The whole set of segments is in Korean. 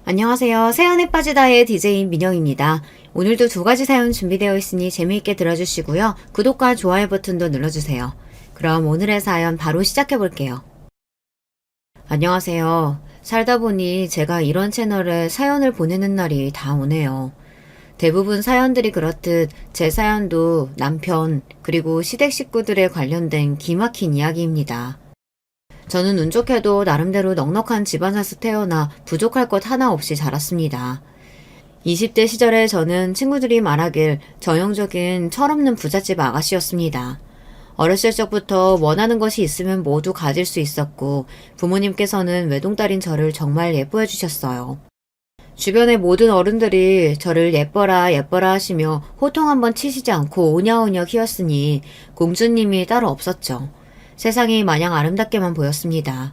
안녕하세요. 사연에 빠지다의 DJ 민영입니다. 오늘도 두 가지 사연 준비되어 있으니 재미있게 들어주시고요. 구독과 좋아요 버튼도 눌러주세요. 그럼 오늘의 사연 바로 시작해 볼게요. 안녕하세요. 살다 보니 제가 이런 채널에 사연을 보내는 날이 다 오네요. 대부분 사연들이 그렇듯 제 사연도 남편 그리고 시댁 식구들에 관련된 기막힌 이야기입니다. 저는 운 좋게도 나름대로 넉넉한 집안에서 태어나 부족할 것 하나 없이 자랐습니다. 20대 시절에 저는 친구들이 말하길 전형적인 철없는 부잣집 아가씨였습니다. 어렸을 적부터 원하는 것이 있으면 모두 가질 수 있었고 부모님께서는 외동딸인 저를 정말 예뻐해 주셨어요. 주변의 모든 어른들이 저를 예뻐라 예뻐라 하시며 호통 한번 치시지 않고 오냐오냐 키웠으니 공주님이 따로 없었죠. 세상이 마냥 아름답게만 보였습니다.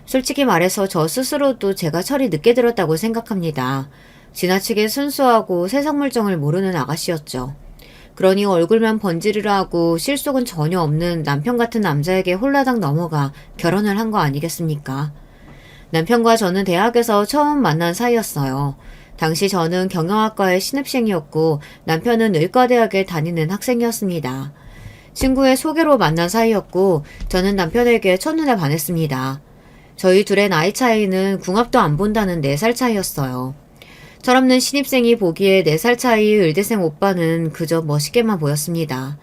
솔직히 말해서 저 스스로도 제가 철이 늦게 들었다고 생각합니다. 지나치게 순수하고 세상 물정을 모르는 아가씨였죠. 그러니 얼굴만 번지르르 하고 실속은 전혀 없는 남편 같은 남자에게 홀라당 넘어가 결혼을 한 거 아니겠습니까? 남편과 저는 대학에서 처음 만난 사이였어요. 당시 저는 경영학과의 신입생이었고 남편은 의과대학에 다니는 학생이었습니다. 친구의 소개로 만난 사이였고 저는 남편에게 첫눈에 반했습니다. 저희 둘의 나이 차이는 궁합도 안 본다는 4살 차이였어요. 철없는 신입생이 보기에 4살 차이 의대생 오빠는 그저 멋있게만 보였습니다.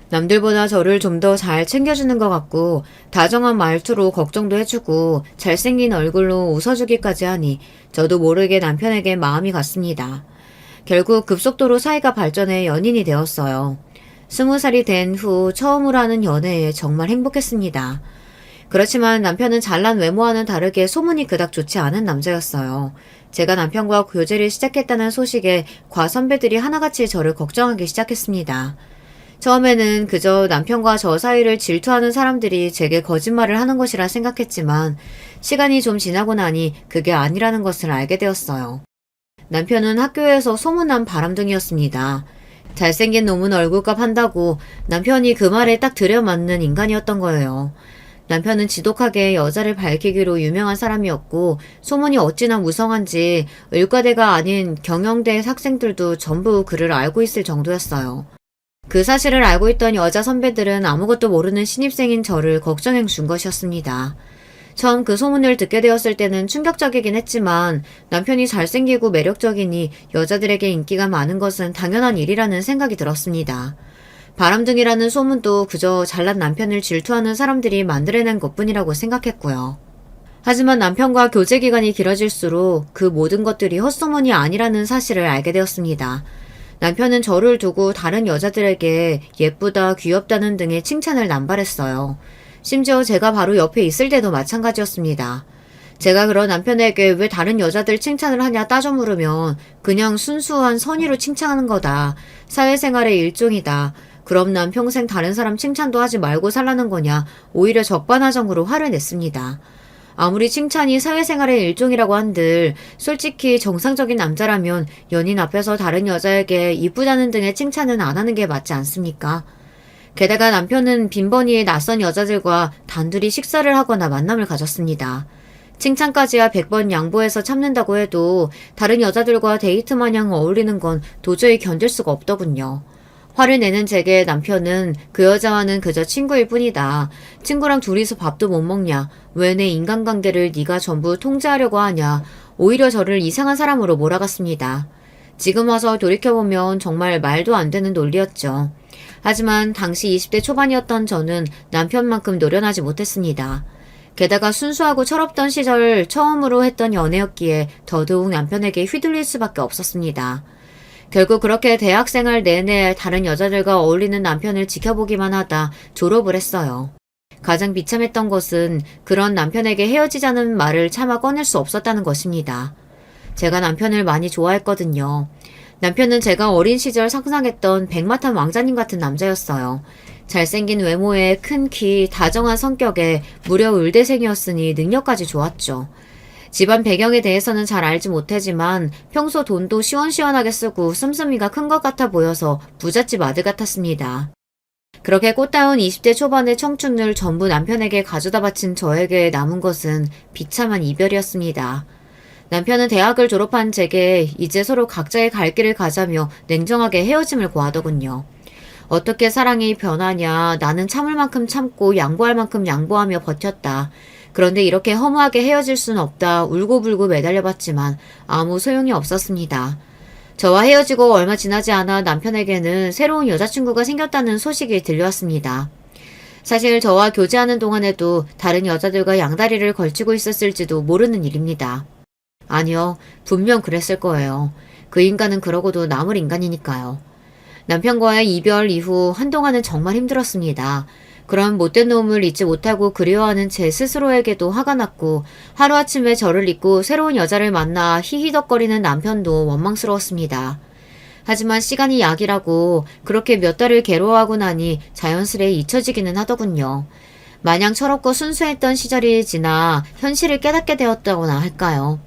남들보다 저를 좀 더 잘 챙겨주는 것 같고 다정한 말투로 걱정도 해주고 잘생긴 얼굴로 웃어주기까지 하니 저도 모르게 남편에게 마음이 갔습니다. 결국 급속도로 사이가 발전해 연인이 되었어요. 20살이 된 후 처음으로 하는 연애에 정말 행복했습니다. 그렇지만 남편은 잘난 외모와는 다르게 소문이 그닥 좋지 않은 남자였어요. 제가 남편과 교제를 시작했다는 소식에 과선배들이 하나같이 저를 걱정하기 시작했습니다. 처음에는 그저 남편과 저 사이를 질투하는 사람들이 제게 거짓말을 하는 것이라 생각했지만 시간이 좀 지나고 나니 그게 아니라는 것을 알게 되었어요. 남편은 학교에서 소문난 바람둥이였습니다. 잘생긴 놈은 얼굴값 한다고 남편이 그 말에 딱 들여맞는 인간이었던 거예요. 남편은 지독하게 여자를 밝히기로 유명한 사람이었고 소문이 어찌나 무성한지 의과대가 아닌 경영대 학생들도 전부 그를 알고 있을 정도였어요. 그 사실을 알고 있던 여자 선배들은 아무것도 모르는 신입생인 저를 걱정해 준 것이었습니다. 처음 그 소문을 듣게 되었을 때는 충격적이긴 했지만 남편이 잘생기고 매력적이니 여자들에게 인기가 많은 것은 당연한 일이라는 생각이 들었습니다. 바람둥이라는 소문도 그저 잘난 남편을 질투하는 사람들이 만들어낸 것뿐이라고 생각했고요. 하지만 남편과 교제 기간이 길어질수록 그 모든 것들이 헛소문이 아니라는 사실을 알게 되었습니다. 남편은 저를 두고 다른 여자들에게 예쁘다, 귀엽다는 등의 칭찬을 남발했어요. 심지어 제가 바로 옆에 있을 때도 마찬가지였습니다. 제가 그런 남편에게 왜 다른 여자들 칭찬을 하냐 따져 물으면 그냥 순수한 선의로 칭찬하는 거다. 사회생활의 일종이다. 그럼 난 평생 다른 사람 칭찬도 하지 말고 살라는 거냐. 오히려 적반하장으로 화를 냈습니다. 아무리 칭찬이 사회생활의 일종이라고 한들 솔직히 정상적인 남자라면 연인 앞에서 다른 여자에게 이쁘다는 등의 칭찬은 안 하는 게 맞지 않습니까? 게다가 남편은 빈번히 낯선 여자들과 단둘이 식사를 하거나 만남을 가졌습니다. 칭찬까지야 100번 양보해서 참는다고 해도 다른 여자들과 데이트 마냥 어울리는 건 도저히 견딜 수가 없더군요. 화를 내는 제게 남편은 그 여자와는 그저 친구일 뿐이다. 친구랑 둘이서 밥도 못 먹냐. 왜 내 인간관계를 네가 전부 통제하려고 하냐. 오히려 저를 이상한 사람으로 몰아갔습니다. 지금 와서 돌이켜보면 정말 말도 안 되는 논리였죠. 하지만 당시 20대 초반이었던 저는 남편만큼 노련하지 못했습니다. 게다가 순수하고 철없던 시절 처음으로 했던 연애였기에 더더욱 남편에게 휘둘릴 수밖에 없었습니다. 결국 그렇게 대학생활 내내 다른 여자들과 어울리는 남편을 지켜보기만 하다 졸업을 했어요. 가장 비참했던 것은 그런 남편에게 헤어지자는 말을 차마 꺼낼 수 없었다는 것입니다. 제가 남편을 많이 좋아했거든요. 남편은 제가 어린 시절 상상했던 백마탄 왕자님 같은 남자였어요. 잘생긴 외모에 큰 키, 다정한 성격에 무려 의대생이었으니 능력까지 좋았죠. 집안 배경에 대해서는 잘 알지 못하지만 평소 돈도 시원시원하게 쓰고 씀씀이가 큰 것 같아 보여서 부잣집 아들 같았습니다. 그렇게 꽃다운 20대 초반의 청춘을 전부 남편에게 가져다 바친 저에게 남은 것은 비참한 이별이었습니다. 남편은 대학을 졸업한 제게 이제 서로 각자의 갈 길을 가자며 냉정하게 헤어짐을 고하더군요. 어떻게 사랑이 변하냐. 나는 참을 만큼 참고 양보할 만큼 양보하며 버텼다. 그런데 이렇게 허무하게 헤어질 수는 없다. 울고불고 매달려봤지만 아무 소용이 없었습니다. 저와 헤어지고 얼마 지나지 않아 남편에게는 새로운 여자친구가 생겼다는 소식이 들려왔습니다. 사실 저와 교제하는 동안에도 다른 여자들과 양다리를 걸치고 있었을지도 모르는 일입니다. 아니요, 분명 그랬을 거예요. 그 인간은 그러고도 남을 인간이니까요. 남편과의 이별 이후 한동안은 정말 힘들었습니다. 그런 못된 놈을 잊지 못하고 그리워하는 제 스스로에게도 화가 났고 하루아침에 저를 잊고 새로운 여자를 만나 히히덕거리는 남편도 원망스러웠습니다. 하지만 시간이 약이라고 그렇게 몇 달을 괴로워하고 나니 자연스레 잊혀지기는 하더군요. 마냥 철없고 순수했던 시절이 지나 현실을 깨닫게 되었다고나 할까요?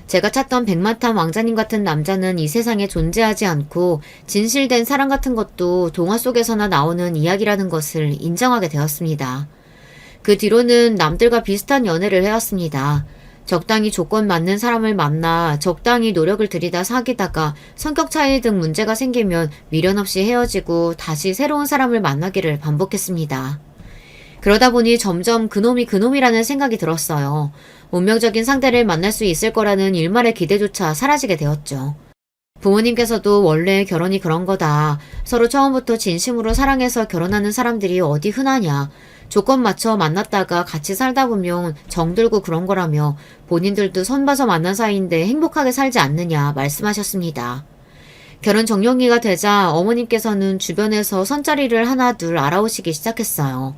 제가 찾던 백마탄 왕자님 같은 남자는 이 세상에 존재하지 않고 진실된 사랑 같은 것도 동화 속에서나 나오는 이야기라는 것을 인정하게 되었습니다. 그 뒤로는 남들과 비슷한 연애를 해왔습니다. 적당히 조건 맞는 사람을 만나 적당히 노력을 들이다 사귀다가 성격 차이 등 문제가 생기면 미련 없이 헤어지고 다시 새로운 사람을 만나기를 반복했습니다. 그러다 보니 점점 그놈이라는 생각이 들었어요. 운명적인 상대를 만날 수 있을 거라는 일말의 기대조차 사라지게 되었죠. 부모님께서도 원래 결혼이 그런 거다. 서로 처음부터 진심으로 사랑해서 결혼하는 사람들이 어디 흔하냐. 조건 맞춰 만났다가 같이 살다 보면 정들고 그런 거라며 본인들도 선봐서 만난 사이인데 행복하게 살지 않느냐 말씀하셨습니다. 결혼 정년기가 되자 어머님께서는 주변에서 선자리를 하나 둘 알아오시기 시작했어요.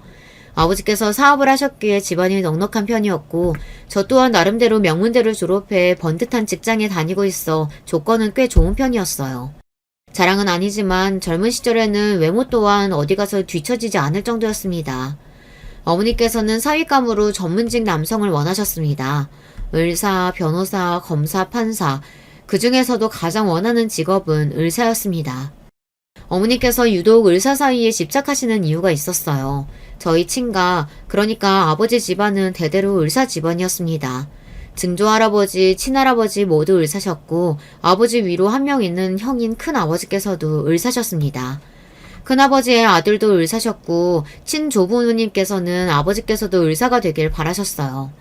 아버지께서 사업을 하셨기에 집안이 넉넉한 편이었고 저 또한 나름대로 명문대를 졸업해 번듯한 직장에 다니고 있어 조건은 꽤 좋은 편이었어요. 자랑은 아니지만 젊은 시절에는 외모 또한 어디 가서 뒤처지지 않을 정도였습니다. 어머니께서는 사윗감으로 전문직 남성을 원하셨습니다. 의사, 변호사, 검사, 판사, 그 중에서도 가장 원하는 직업은 의사였습니다. 어머니께서 유독 의사 사이에 집착하시는 이유가 있었어요. 저희 친가, 그러니까 아버지 집안은 대대로 의사 집안이었습니다. 증조할아버지, 친할아버지 모두 의사셨고 아버지 위로 한 명 있는 형인 큰아버지께서도 의사셨습니다. 큰아버지의 아들도 의사셨고 친조부모님께서는 아버지께서도 의사가 되길 바라셨어요.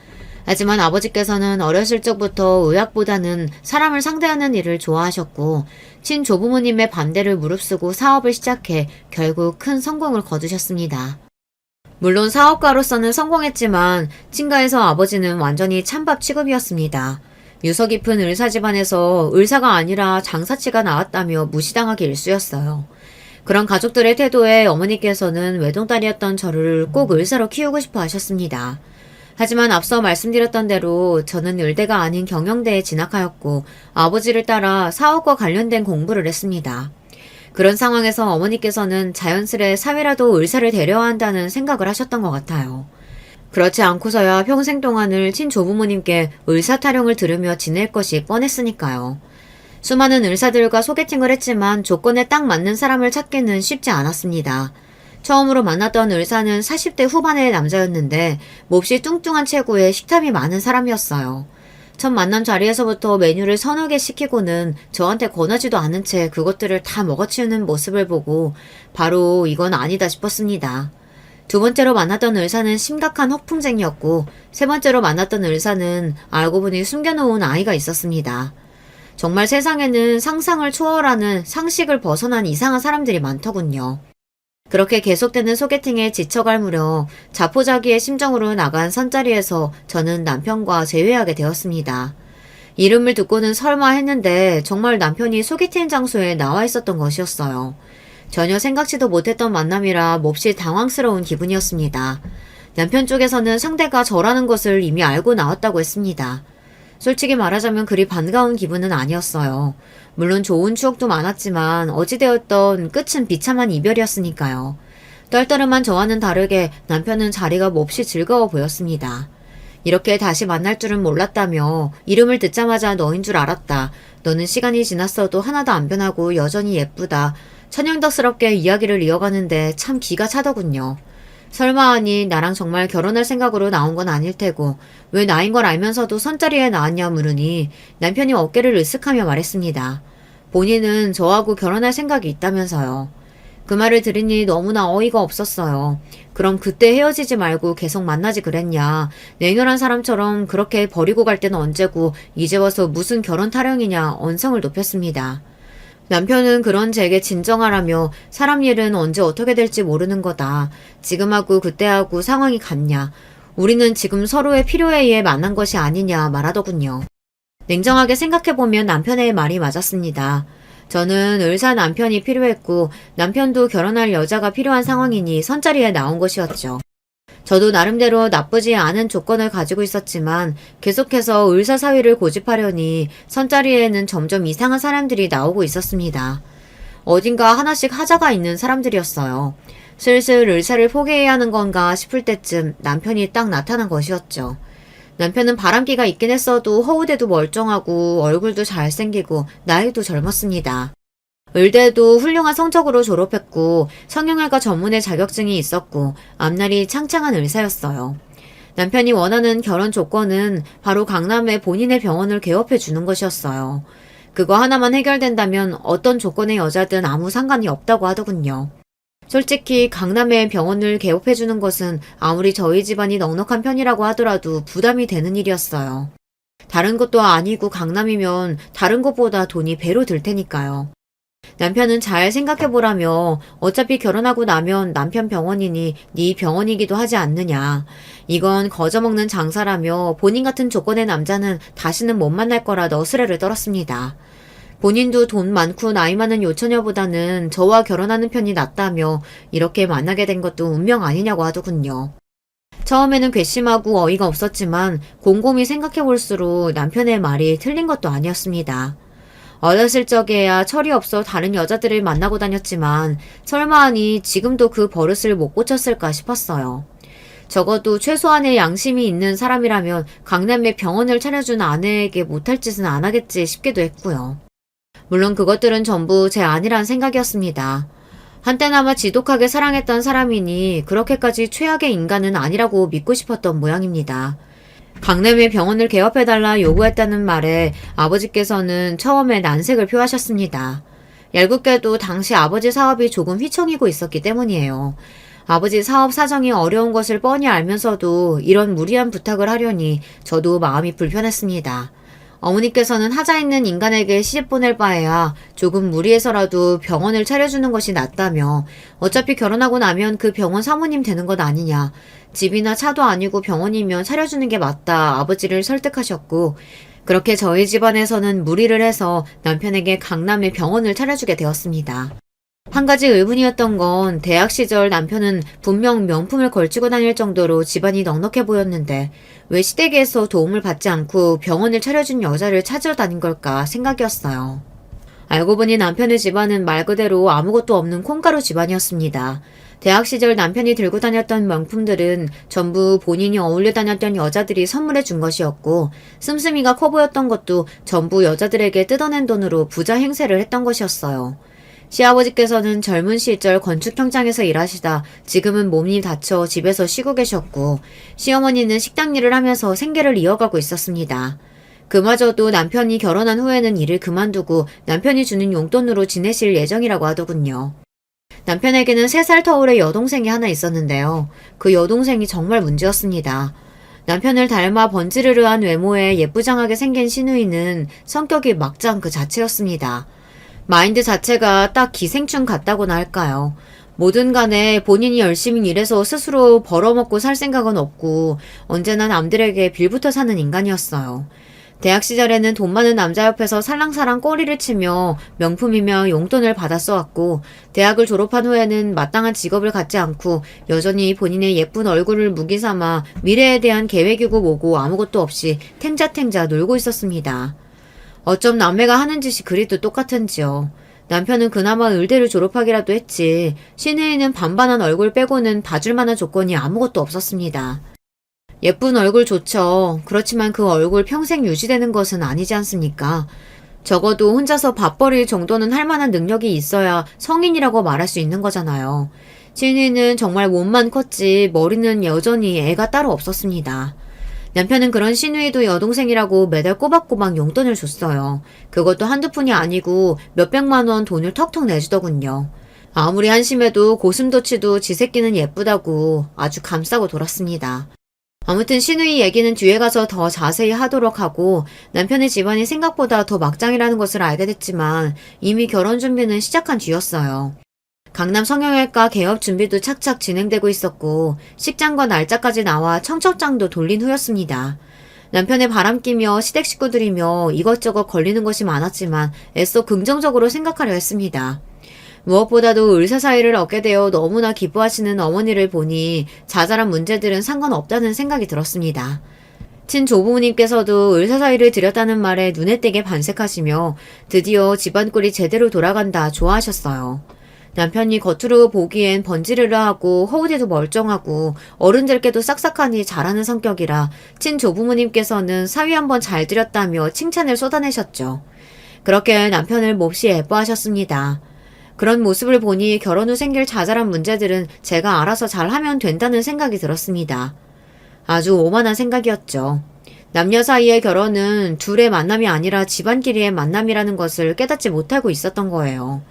하지만 아버지께서는 어렸을 적부터 의학보다는 사람을 상대하는 일을 좋아하셨고 친조부모님의 반대를 무릅쓰고 사업을 시작해 결국 큰 성공을 거두셨습니다. 물론 사업가로서는 성공했지만 친가에서 아버지는 완전히 찬밥 취급이었습니다. 유서 깊은 의사 집안에서 의사가 아니라 장사치가 나왔다며 무시당하기 일쑤였어요. 그런 가족들의 태도에 어머니께서는 외동딸이었던 저를 꼭 의사로 키우고 싶어 하셨습니다. 하지만 앞서 말씀드렸던 대로 저는 의대가 아닌 경영대에 진학하였고 아버지를 따라 사업과 관련된 공부를 했습니다. 그런 상황에서 어머니께서는 자연스레 사위라도 의사를 데려야 한다는 생각을 하셨던 것 같아요. 그렇지 않고서야 평생 동안을 친조부모님께 의사 타령을 들으며 지낼 것이 뻔했으니까요. 수많은 의사들과 소개팅을 했지만 조건에 딱 맞는 사람을 찾기는 쉽지 않았습니다. 처음으로 만났던 의사는 40대 후반의 남자였는데 몹시 뚱뚱한 체구에 식탐이 많은 사람이었어요. 첫 만남 자리에서부터 메뉴를 서너 개 시키고는 저한테 권하지도 않은 채 그것들을 다 먹어치우는 모습을 보고 바로 이건 아니다 싶었습니다. 두 번째로 만났던 의사는 심각한 허풍쟁이였고 세 번째로 만났던 의사는 알고 보니 숨겨놓은 아이가 있었습니다. 정말 세상에는 상상을 초월하는 상식을 벗어난 이상한 사람들이 많더군요. 그렇게 계속되는 소개팅에 지쳐갈 무렵 자포자기의 심정으로 나간 선자리에서 저는 남편과 재회하게 되었습니다. 이름을 듣고는 설마 했는데 정말 남편이 소개팅 장소에 나와 있었던 것이었어요. 전혀 생각지도 못했던 만남이라 몹시 당황스러운 기분이었습니다. 남편 쪽에서는 상대가 저라는 것을 이미 알고 나왔다고 했습니다. 솔직히 말하자면 그리 반가운 기분은 아니었어요. 물론 좋은 추억도 많았지만 어찌되었던 끝은 비참한 이별이었으니까요. 떨떠름한 저와는 다르게 남편은 자리가 몹시 즐거워 보였습니다. 이렇게 다시 만날 줄은 몰랐다며 이름을 듣자마자 너인 줄 알았다. 너는 시간이 지났어도 하나도 안 변하고 여전히 예쁘다. 천연덕스럽게 이야기를 이어가는데 참 기가 차더군요. 설마 하니 나랑 정말 결혼할 생각으로 나온 건 아닐 테고 왜 나인 걸 알면서도 선자리에 나왔냐 물으니 남편이 어깨를 으쓱하며 말했습니다. 본인은 저하고 결혼할 생각이 있다면서요. 그 말을 들으니 너무나 어이가 없었어요. 그럼 그때 헤어지지 말고 계속 만나지 그랬냐. 냉혈한 사람처럼 그렇게 버리고 갈 때는 언제고 이제 와서 무슨 결혼 타령이냐 언성을 높였습니다. 남편은 그런 제게 진정하라며 사람 일은 언제 어떻게 될지 모르는 거다. 지금하고 그때하고 상황이 같냐. 우리는 지금 서로의 필요에 의해 만난 것이 아니냐 말하더군요. 냉정하게 생각해보면 남편의 말이 맞았습니다. 저는 의사 남편이 필요했고 남편도 결혼할 여자가 필요한 상황이니 선자리에 나온 것이었죠. 저도 나름대로 나쁘지 않은 조건을 가지고 있었지만 계속해서 의사 사위를 고집하려니 선자리에는 점점 이상한 사람들이 나오고 있었습니다. 어딘가 하나씩 하자가 있는 사람들이었어요. 슬슬 의사를 포기해야 하는 건가 싶을 때쯤 남편이 딱 나타난 것이었죠. 남편은 바람기가 있긴 했어도 허우대도 멀쩡하고 얼굴도 잘생기고 나이도 젊었습니다. 의대도 훌륭한 성적으로 졸업했고 성형외과 전문의 자격증이 있었고 앞날이 창창한 의사였어요. 남편이 원하는 결혼 조건은 바로 강남에 본인의 병원을 개업해 주는 것이었어요. 그거 하나만 해결된다면 어떤 조건의 여자든 아무 상관이 없다고 하더군요. 솔직히 강남에 병원을 개업해 주는 것은 아무리 저희 집안이 넉넉한 편이라고 하더라도 부담이 되는 일이었어요. 다른 것도 아니고 강남이면 다른 것보다 돈이 배로 들 테니까요. 남편은 잘 생각해보라며 어차피 결혼하고 나면 남편 병원이니 네 병원이기도 하지 않느냐. 이건 거저먹는 장사라며 본인 같은 조건의 남자는 다시는 못 만날 거라 너스레를 떨었습니다. 본인도 돈 많고 나이 많은 요처녀보다는 저와 결혼하는 편이 낫다며 이렇게 만나게 된 것도 운명 아니냐고 하더군요. 처음에는 괘씸하고 어이가 없었지만 곰곰이 생각해볼수록 남편의 말이 틀린 것도 아니었습니다. 어렸을 적에야 철이 없어 다른 여자들을 만나고 다녔지만 설마 하니 지금도 그 버릇을 못 고쳤을까 싶었어요. 적어도 최소한의 양심이 있는 사람이라면 강남에 병원을 차려준 아내에게 못할 짓은 안 하겠지 싶기도 했고요. 물론 그것들은 전부 제 아니란 생각이었습니다. 한때나마 지독하게 사랑했던 사람이니 그렇게까지 최악의 인간은 아니라고 믿고 싶었던 모양입니다. 강남에 병원을 개업해달라 요구했다는 말에 아버지께서는 처음에 난색을 표하셨습니다. 얄궂게도 당시 아버지 사업이 조금 휘청이고 있었기 때문이에요. 아버지 사업 사정이 어려운 것을 뻔히 알면서도 이런 무리한 부탁을 하려니 저도 마음이 불편했습니다. 어머니께서는 하자 있는 인간에게 시집 보낼 바에야 조금 무리해서라도 병원을 차려주는 것이 낫다며 어차피 결혼하고 나면 그 병원 사모님 되는 것 아니냐. 집이나 차도 아니고 병원이면 차려주는 게 맞다 아버지를 설득하셨고 그렇게 저희 집안에서는 무리를 해서 남편에게 강남에 병원을 차려주게 되었습니다. 한 가지 의문이었던 건 대학 시절 남편은 분명 명품을 걸치고 다닐 정도로 집안이 넉넉해 보였는데 왜 시댁에서 도움을 받지 않고 병원을 차려준 여자를 찾으러 다닌 걸까 생각이었어요. 알고 보니 남편의 집안은 말 그대로 아무것도 없는 콩가루 집안이었습니다. 대학 시절 남편이 들고 다녔던 명품들은 전부 본인이 어울려 다녔던 여자들이 선물해 준 것이었고 씀씀이가 커 보였던 것도 전부 여자들에게 뜯어낸 돈으로 부자 행세를 했던 것이었어요. 시아버지께서는 젊은 시절 건축 현장에서 일하시다 지금은 몸이 다쳐 집에서 쉬고 계셨고 시어머니는 식당 일을 하면서 생계를 이어가고 있었습니다. 그마저도 남편이 결혼한 후에는 일을 그만두고 남편이 주는 용돈으로 지내실 예정이라고 하더군요. 남편에게는 3살 터울의 여동생이 하나 있었는데요. 그 여동생이 정말 문제였습니다. 남편을 닮아 번지르르한 외모에 예쁘장하게 생긴 시누이는 성격이 막장 그 자체였습니다. 마인드 자체가 딱 기생충 같다고나 할까요. 뭐든 간에 본인이 열심히 일해서 스스로 벌어먹고 살 생각은 없고 언제나 남들에게 빌부터 사는 인간이었어요. 대학 시절에는 돈 많은 남자 옆에서 살랑살랑 꼬리를 치며 명품이며 용돈을 받아 써왔고 대학을 졸업한 후에는 마땅한 직업을 갖지 않고 여전히 본인의 예쁜 얼굴을 무기 삼아 미래에 대한 계획이고 뭐고 아무것도 없이 탱자탱자 놀고 있었습니다. 어쩜 남매가 하는 짓이 그리도 똑같은지요. 남편은 그나마 의대를 졸업하기라도 했지 시내에는 반반한 얼굴 빼고는 봐줄 만한 조건이 아무것도 없었습니다. 예쁜 얼굴 좋죠. 그렇지만 그 얼굴 평생 유지되는 것은 아니지 않습니까? 적어도 혼자서 밥 버릴 정도는 할 만한 능력이 있어야 성인이라고 말할 수 있는 거잖아요. 신우이는 정말 몸만 컸지 머리는 여전히 애가 따로 없었습니다. 남편은 그런 신우이도 여동생이라고 매달 꼬박꼬박 용돈을 줬어요. 그것도 한두 푼이 아니고 몇백만 원 돈을 턱턱 내주더군요. 아무리 한심해도 고슴도치도 지 새끼는 예쁘다고 아주 감싸고 돌았습니다. 아무튼 신우이 얘기는 뒤에 가서 더 자세히 하도록 하고 남편의 집안이 생각보다 더 막장이라는 것을 알게 됐지만 이미 결혼 준비는 시작한 뒤였어요. 강남 성형외과 개업 준비도 착착 진행되고 있었고 식장과 날짜까지 나와 청첩장도 돌린 후였습니다. 남편의 바람기며 시댁 식구들이며 이것저것 걸리는 것이 많았지만 애써 긍정적으로 생각하려 했습니다. 무엇보다도 의사 사이를 얻게 되어 너무나 기뻐하시는 어머니를 보니 자잘한 문제들은 상관없다는 생각이 들었습니다. 친조부모님께서도 의사 사이를 드렸다는 말에 눈에 띄게 반색하시며 드디어 집안꼴이 제대로 돌아간다 좋아하셨어요. 남편이 겉으로 보기엔 번지르르하고 허우대도 멀쩡하고 어른들께도 싹싹하니 잘하는 성격이라 친조부모님께서는 사위 한번 잘 드렸다며 칭찬을 쏟아내셨죠. 그렇게 남편을 몹시 예뻐하셨습니다. 그런 모습을 보니 결혼 후 생길 자잘한 문제들은 제가 알아서 잘하면 된다는 생각이 들었습니다. 아주 오만한 생각이었죠. 남녀 사이의 결혼은 둘의 만남이 아니라 집안끼리의 만남이라는 것을 깨닫지 못하고 있었던 거예요.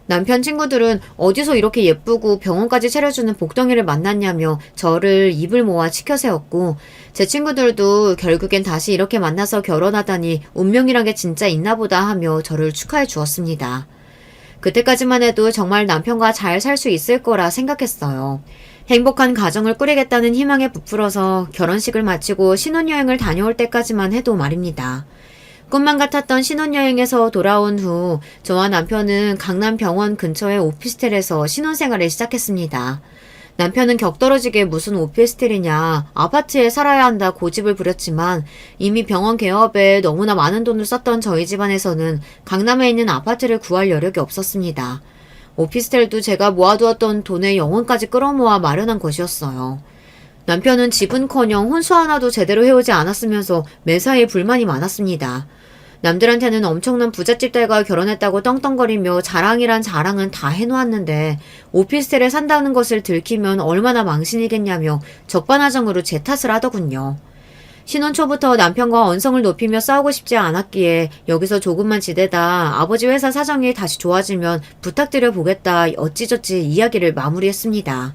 남편 친구들은 어디서 이렇게 예쁘고 병원까지 차려주는 복덩이를 만났냐며 저를 입을 모아 치켜세웠고 제 친구들도 결국엔 다시 이렇게 만나서 결혼하다니 운명이란 게 진짜 있나 보다 하며 저를 축하해 주었습니다. 그때까지만 해도 정말 남편과 잘 살 수 있을 거라 생각했어요. 행복한 가정을 꾸리겠다는 희망에 부풀어서 결혼식을 마치고 신혼여행을 다녀올 때까지만 해도 말입니다. 꿈만 같았던 신혼여행에서 돌아온 후 저와 남편은 강남병원 근처의 오피스텔에서 신혼생활을 시작했습니다. 남편은 격떨어지게 무슨 오피스텔이냐, 아파트에 살아야 한다 고집을 부렸지만 이미 병원 개업에 너무나 많은 돈을 썼던 저희 집안에서는 강남에 있는 아파트를 구할 여력이 없었습니다. 오피스텔도 제가 모아두었던 돈의 영혼까지 끌어모아 마련한 것이었어요. 남편은 집은커녕 혼수 하나도 제대로 해오지 않았으면서 매사에 불만이 많았습니다. 남들한테는 엄청난 부잣집 딸과 결혼했다고 떵떵거리며 자랑이란 자랑은 다 해놓았는데 오피스텔에 산다는 것을 들키면 얼마나 망신이겠냐며 적반하장으로 제 탓을 하더군요. 신혼 초부터 남편과 언성을 높이며 싸우고 싶지 않았기에 여기서 조금만 지내다 아버지 회사 사정이 다시 좋아지면 부탁드려 보겠다 어찌저찌 이야기를 마무리했습니다.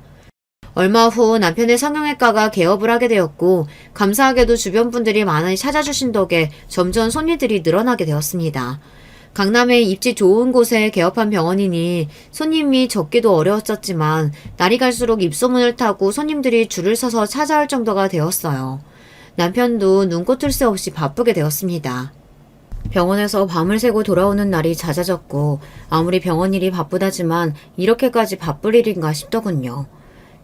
얼마 후 남편의 성형외과가 개업을 하게 되었고 감사하게도 주변 분들이 많이 찾아주신 덕에 점점 손님들이 늘어나게 되었습니다. 강남의 입지 좋은 곳에 개업한 병원이니 손님이 적기도 어려웠었지만 날이 갈수록 입소문을 타고 손님들이 줄을 서서 찾아올 정도가 되었어요. 남편도 눈꽃을 새 없이 바쁘게 되었습니다. 병원에서 밤을 새고 돌아오는 날이 잦아졌고 아무리 병원 일이 바쁘다지만 이렇게까지 바쁠 일인가 싶더군요.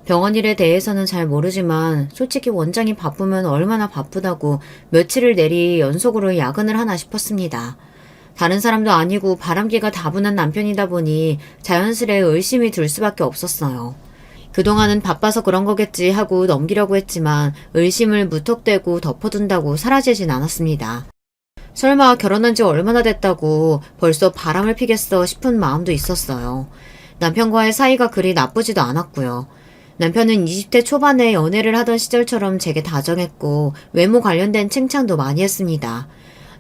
병원 일에 대해서는 잘 모르지만 솔직히 원장이 바쁘면 얼마나 바쁘다고 며칠을 내리 연속으로 야근을 하나 싶었습니다. 다른 사람도 아니고 바람기가 다분한 남편이다 보니 자연스레 의심이 들 수밖에 없었어요. 그동안은 바빠서 그런 거겠지 하고 넘기려고 했지만 의심을 무턱대고 덮어둔다고 사라지진 않았습니다. 설마 결혼한 지 얼마나 됐다고 벌써 바람을 피겠어 싶은 마음도 있었어요. 남편과의 사이가 그리 나쁘지도 않았고요. 남편은 20대 초반에 연애를 하던 시절처럼 제게 다정했고 외모 관련된 칭찬도 많이 했습니다.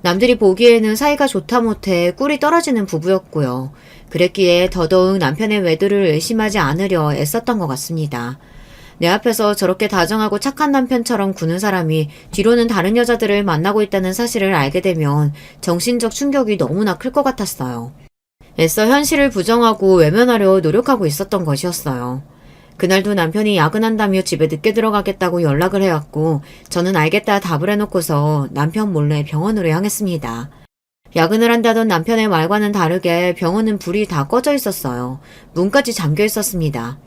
남들이 보기에는 사이가 좋다 못해 꿀이 떨어지는 부부였고요. 그랬기에 더더욱 남편의 외도를 의심하지 않으려 애썼던 것 같습니다. 내 앞에서 저렇게 다정하고 착한 남편처럼 구는 사람이 뒤로는 다른 여자들을 만나고 있다는 사실을 알게 되면 정신적 충격이 너무나 클 것 같았어요. 애써 현실을 부정하고 외면하려 노력하고 있었던 것이었어요. 그날도 남편이 야근한다며 집에 늦게 들어가겠다고 연락을 해왔고 저는 알겠다 답을 해놓고서 남편 몰래 병원으로 향했습니다. 야근을 한다던 남편의 말과는 다르게 병원은 불이 다 꺼져 있었어요. 문까지 잠겨 있었습니다.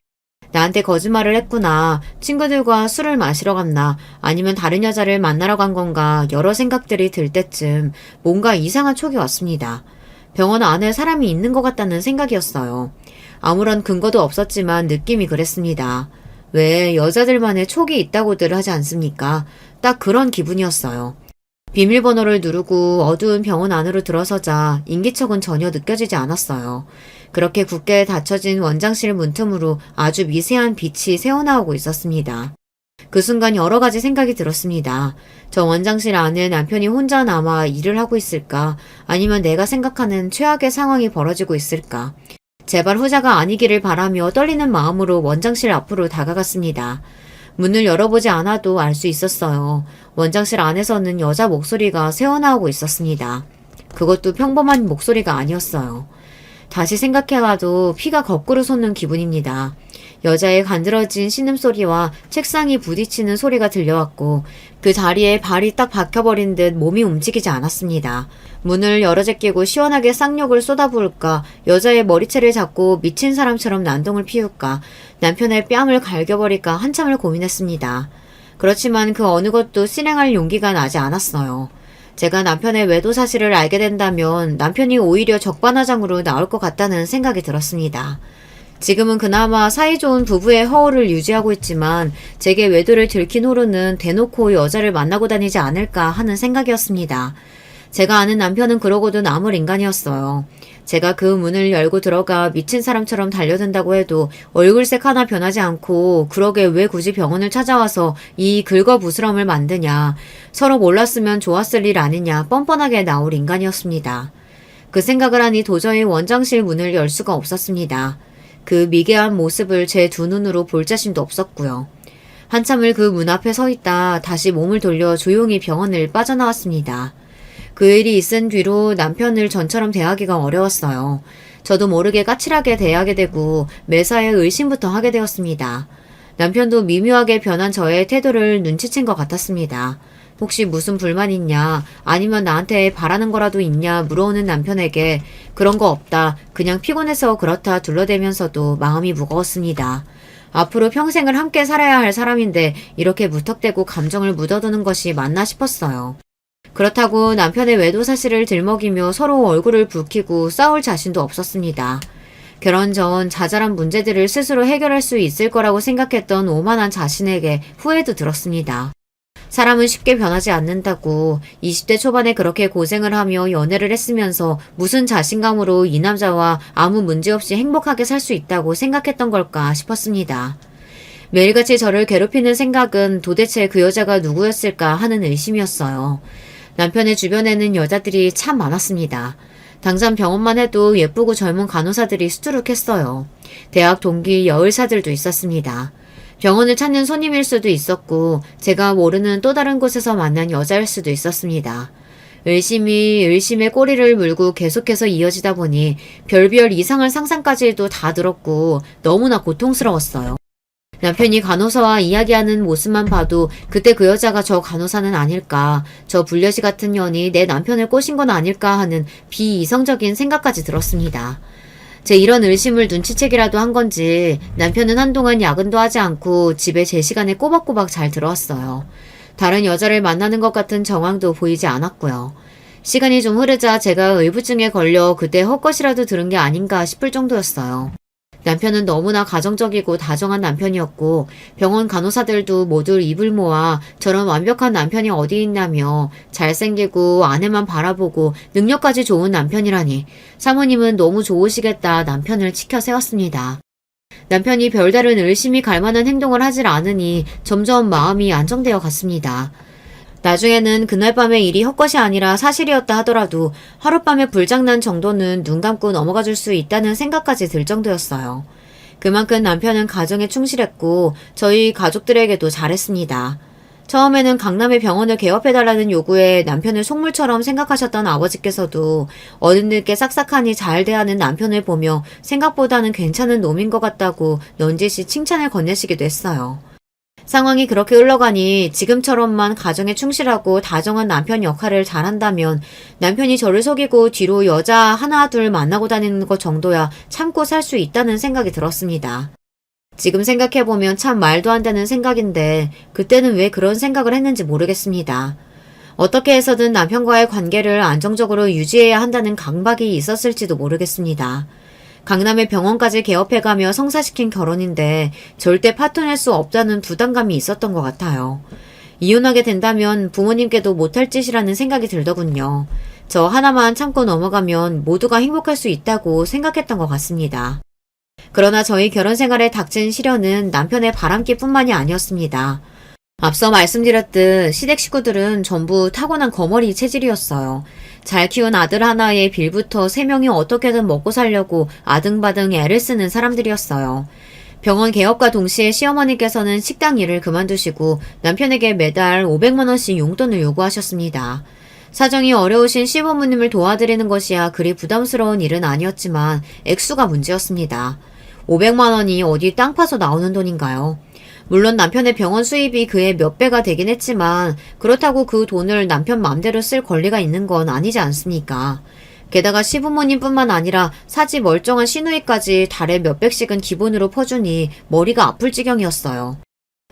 나한테 거짓말을 했구나. 친구들과 술을 마시러 갔나 아니면 다른 여자를 만나러 간 건가 여러 생각들이 들 때쯤 뭔가 이상한 촉이 왔습니다. 병원 안에 사람이 있는 것 같다는 생각이었어요. 아무런 근거도 없었지만 느낌이 그랬습니다. 왜 여자들만의 촉이 있다고들 하지 않습니까? 딱 그런 기분이었어요. 비밀번호를 누르고 어두운 병원 안으로 들어서자 인기척은 전혀 느껴지지 않았어요. 그렇게 굳게 닫혀진 원장실 문틈으로 아주 미세한 빛이 새어나오고 있었습니다. 그 순간 여러 가지 생각이 들었습니다. 저 원장실 안에 남편이 혼자 남아 일을 하고 있을까? 아니면 내가 생각하는 최악의 상황이 벌어지고 있을까? 제발 후자가 아니기를 바라며 떨리는 마음으로 원장실 앞으로 다가갔습니다. 문을 열어보지 않아도 알 수 있었어요. 원장실 안에서는 여자 목소리가 새어나오고 있었습니다. 그것도 평범한 목소리가 아니었어요. 다시 생각해봐도 피가 거꾸로 솟는 기분입니다. 여자의 간드러진 신음소리와 책상이 부딪히는 소리가 들려왔고 그 자리에 발이 딱 박혀버린 듯 몸이 움직이지 않았습니다. 문을 열어 제끼고 시원하게 쌍욕을 쏟아부을까, 여자의 머리채를 잡고 미친 사람처럼 난동을 피울까, 남편의 뺨을 갈겨버릴까 한참을 고민했습니다. 그렇지만 그 어느 것도 실행할 용기가 나지 않았어요. 제가 남편의 외도 사실을 알게 된다면 남편이 오히려 적반하장으로 나올 것 같다는 생각이 들었습니다. 지금은 그나마 사이좋은 부부의 허울을 유지하고 있지만 제게 외도를 들킨 후로는 대놓고 여자를 만나고 다니지 않을까 하는 생각이었습니다. 제가 아는 남편은 그러고도 남을 인간이었어요. 제가 그 문을 열고 들어가 미친 사람처럼 달려든다고 해도 얼굴색 하나 변하지 않고 그러게 왜 굳이 병원을 찾아와서 이 긁어부스럼을 만드냐, 서로 몰랐으면 좋았을 일 아니냐 뻔뻔하게 나올 인간이었습니다. 그 생각을 하니 도저히 원장실 문을 열 수가 없었습니다. 그 미개한 모습을 제 두 눈으로 볼 자신도 없었고요. 한참을 그 문 앞에 서 있다 다시 몸을 돌려 조용히 병원을 빠져나왔습니다. 그 일이 있은 뒤로 남편을 전처럼 대하기가 어려웠어요. 저도 모르게 까칠하게 대하게 되고 매사에 의심부터 하게 되었습니다. 남편도 미묘하게 변한 저의 태도를 눈치챈 것 같았습니다. 혹시 무슨 불만 있냐, 아니면 나한테 바라는 거라도 있냐 물어오는 남편에게 그런 거 없다, 그냥 피곤해서 그렇다 둘러대면서도 마음이 무거웠습니다. 앞으로 평생을 함께 살아야 할 사람인데 이렇게 무턱대고 감정을 묻어두는 것이 맞나 싶었어요. 그렇다고 남편의 외도 사실을 들먹이며 서로 얼굴을 붉히고 싸울 자신도 없었습니다. 결혼 전 자잘한 문제들을 스스로 해결할 수 있을 거라고 생각했던 오만한 자신에게 후회도 들었습니다. 사람은 쉽게 변하지 않는다고 20대 초반에 그렇게 고생을 하며 연애를 했으면서 무슨 자신감으로 이 남자와 아무 문제 없이 행복하게 살 수 있다고 생각했던 걸까 싶었습니다. 매일같이 저를 괴롭히는 생각은 도대체 그 여자가 누구였을까 하는 의심이었어요. 남편의 주변에는 여자들이 참 많았습니다. 당장 병원만 해도 예쁘고 젊은 간호사들이 수두룩했어요. 대학 동기 여의사들도 있었습니다. 병원을 찾는 손님일 수도 있었고 제가 모르는 또 다른 곳에서 만난 여자일 수도 있었습니다. 의심이 의심의 꼬리를 물고 계속해서 이어지다 보니 별별 이상한 상상까지도 다 들었고 너무나 고통스러웠어요. 남편이 간호사와 이야기하는 모습만 봐도 그때 그 여자가 저 간호사는 아닐까, 저 불려시 같은 년이 내 남편을 꼬신 건 아닐까 하는 비이성적인 생각까지 들었습니다. 제 이런 의심을 눈치채기라도 한 건지 남편은 한동안 야근도 하지 않고 집에 제 시간에 꼬박꼬박 잘 들어왔어요. 다른 여자를 만나는 것 같은 정황도 보이지 않았고요. 시간이 좀 흐르자 제가 의부증에 걸려 그때 헛것이라도 들은 게 아닌가 싶을 정도였어요. 남편은 너무나 가정적이고 다정한 남편이었고 병원 간호사들도 모두 입을 모아 저런 완벽한 남편이 어디 있냐며 잘생기고 아내만 바라보고 능력까지 좋은 남편이라니 사모님은 너무 좋으시겠다 남편을 치켜 세웠습니다. 남편이 별다른 의심이 갈 만한 행동을 하질 않으니 점점 마음이 안정되어 갔습니다. 나중에는 그날 밤의 일이 헛것이 아니라 사실이었다 하더라도 하룻밤의 불장난 정도는 눈 감고 넘어가 줄 수 있다는 생각까지 들 정도였어요. 그만큼 남편은 가정에 충실했고 저희 가족들에게도 잘했습니다. 처음에는 강남의 병원을 개업해달라는 요구에 남편을 속물처럼 생각하셨던 아버지께서도 어른들께 싹싹하니 잘 대하는 남편을 보며 생각보다는 괜찮은 놈인 것 같다고 넌지시 칭찬을 건네시기도 했어요. 상황이 그렇게 흘러가니 지금처럼만 가정에 충실하고 다정한 남편 역할을 잘한다면 남편이 저를 속이고 뒤로 여자 하나 둘 만나고 다니는 것 정도야 참고 살 수 있다는 생각이 들었습니다. 지금 생각해보면 참 말도 안 되는 생각인데 그때는 왜 그런 생각을 했는지 모르겠습니다. 어떻게 해서든 남편과의 관계를 안정적으로 유지해야 한다는 강박이 있었을지도 모르겠습니다. 강남의 병원까지 개업해가며 성사시킨 결혼인데 절대 파토낼 수 없다는 부담감이 있었던 것 같아요. 이혼하게 된다면 부모님께도 못할 짓이라는 생각이 들더군요. 저 하나만 참고 넘어가면 모두가 행복할 수 있다고 생각했던 것 같습니다. 그러나 저희 결혼 생활에 닥친 시련은 남편의 바람기뿐만이 아니었습니다. 앞서 말씀드렸듯 시댁 식구들은 전부 타고난 거머리 체질이었어요. 잘 키운 아들 하나에 빌부터 세 명이 어떻게든 먹고 살려고 아등바등 애를 쓰는 사람들이었어요. 병원 개업과 동시에 시어머니께서는 식당 일을 그만두시고 남편에게 매달 500만 원씩 용돈을 요구하셨습니다. 사정이 어려우신 시부모님을 도와드리는 것이야 그리 부담스러운 일은 아니었지만 액수가 문제였습니다. 500만 원이 어디 땅 파서 나오는 돈인가요? 물론 남편의 병원 수입이 그의 몇 배가 되긴 했지만 그렇다고 그 돈을 남편 맘대로 쓸 권리가 있는 건 아니지 않습니까? 게다가 시부모님뿐만 아니라 사지 멀쩡한 시누이까지 달에 몇백씩은 기본으로 퍼주니 머리가 아플 지경이었어요.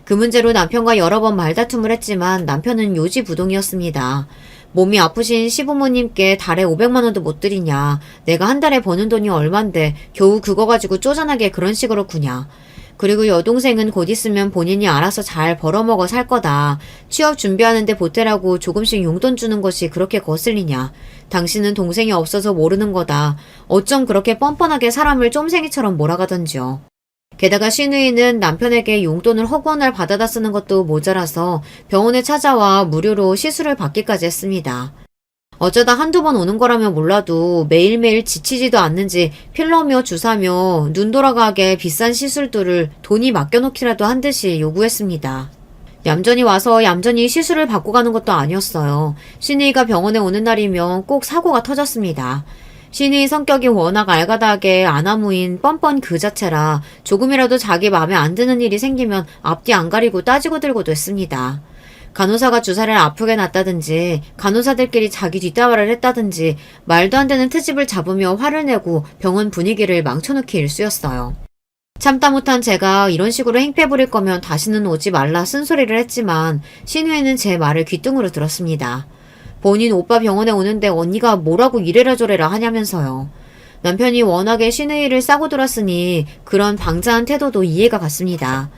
그 문제로 남편과 여러 번 말다툼을 했지만 남편은 요지부동이었습니다. 몸이 아프신 시부모님께 달에 500만 원도 못 드리냐. 내가 한 달에 버는 돈이 얼만데 겨우 그거 가지고 쪼잔하게 그런 식으로 구냐. 그리고 여동생은 곧 있으면 본인이 알아서 잘 벌어먹어 살 거다. 취업 준비하는데 보태라고 조금씩 용돈 주는 것이 그렇게 거슬리냐. 당신은 동생이 없어서 모르는 거다. 어쩜 그렇게 뻔뻔하게 사람을 쫌생이처럼 몰아가던지요. 게다가 시누이는 남편에게 용돈을 허구한 받아다 쓰는 것도 모자라서 병원에 찾아와 무료로 시술을 받기까지 했습니다. 어쩌다 한두 번 오는 거라면 몰라도 매일매일 지치지도 않는지 필러며 주사며 눈 돌아가게 비싼 시술들을 돈이 맡겨놓기라도 한 듯이 요구했습니다. 얌전히 와서 얌전히 시술을 받고 가는 것도 아니었어요. 시누이가 병원에 오는 날이면 꼭 사고가 터졌습니다. 시누이 성격이 워낙 알가닥에 아나무인 뻔뻔 그 자체라 조금이라도 자기 마음에 안 드는 일이 생기면 앞뒤 안 가리고 따지고 들고도 했습니다. 간호사가 주사를 아프게 놨다든지 간호사들끼리 자기 뒷담화를 했다든지 말도 안 되는 트집을 잡으며 화를 내고 병원 분위기를 망쳐놓기 일쑤였어요. 참다 못한 제가 이런 식으로 행패 부릴 거면 다시는 오지 말라 쓴소리를 했지만 신우이는 제 말을 귀뚱으로 들었습니다. 본인 오빠 병원에 오는데 언니가 뭐라고 이래라 저래라 하냐면서요. 남편이 워낙에 신우이를 싸고 들었으니 그런 방자한 태도도 이해가 갔습니다.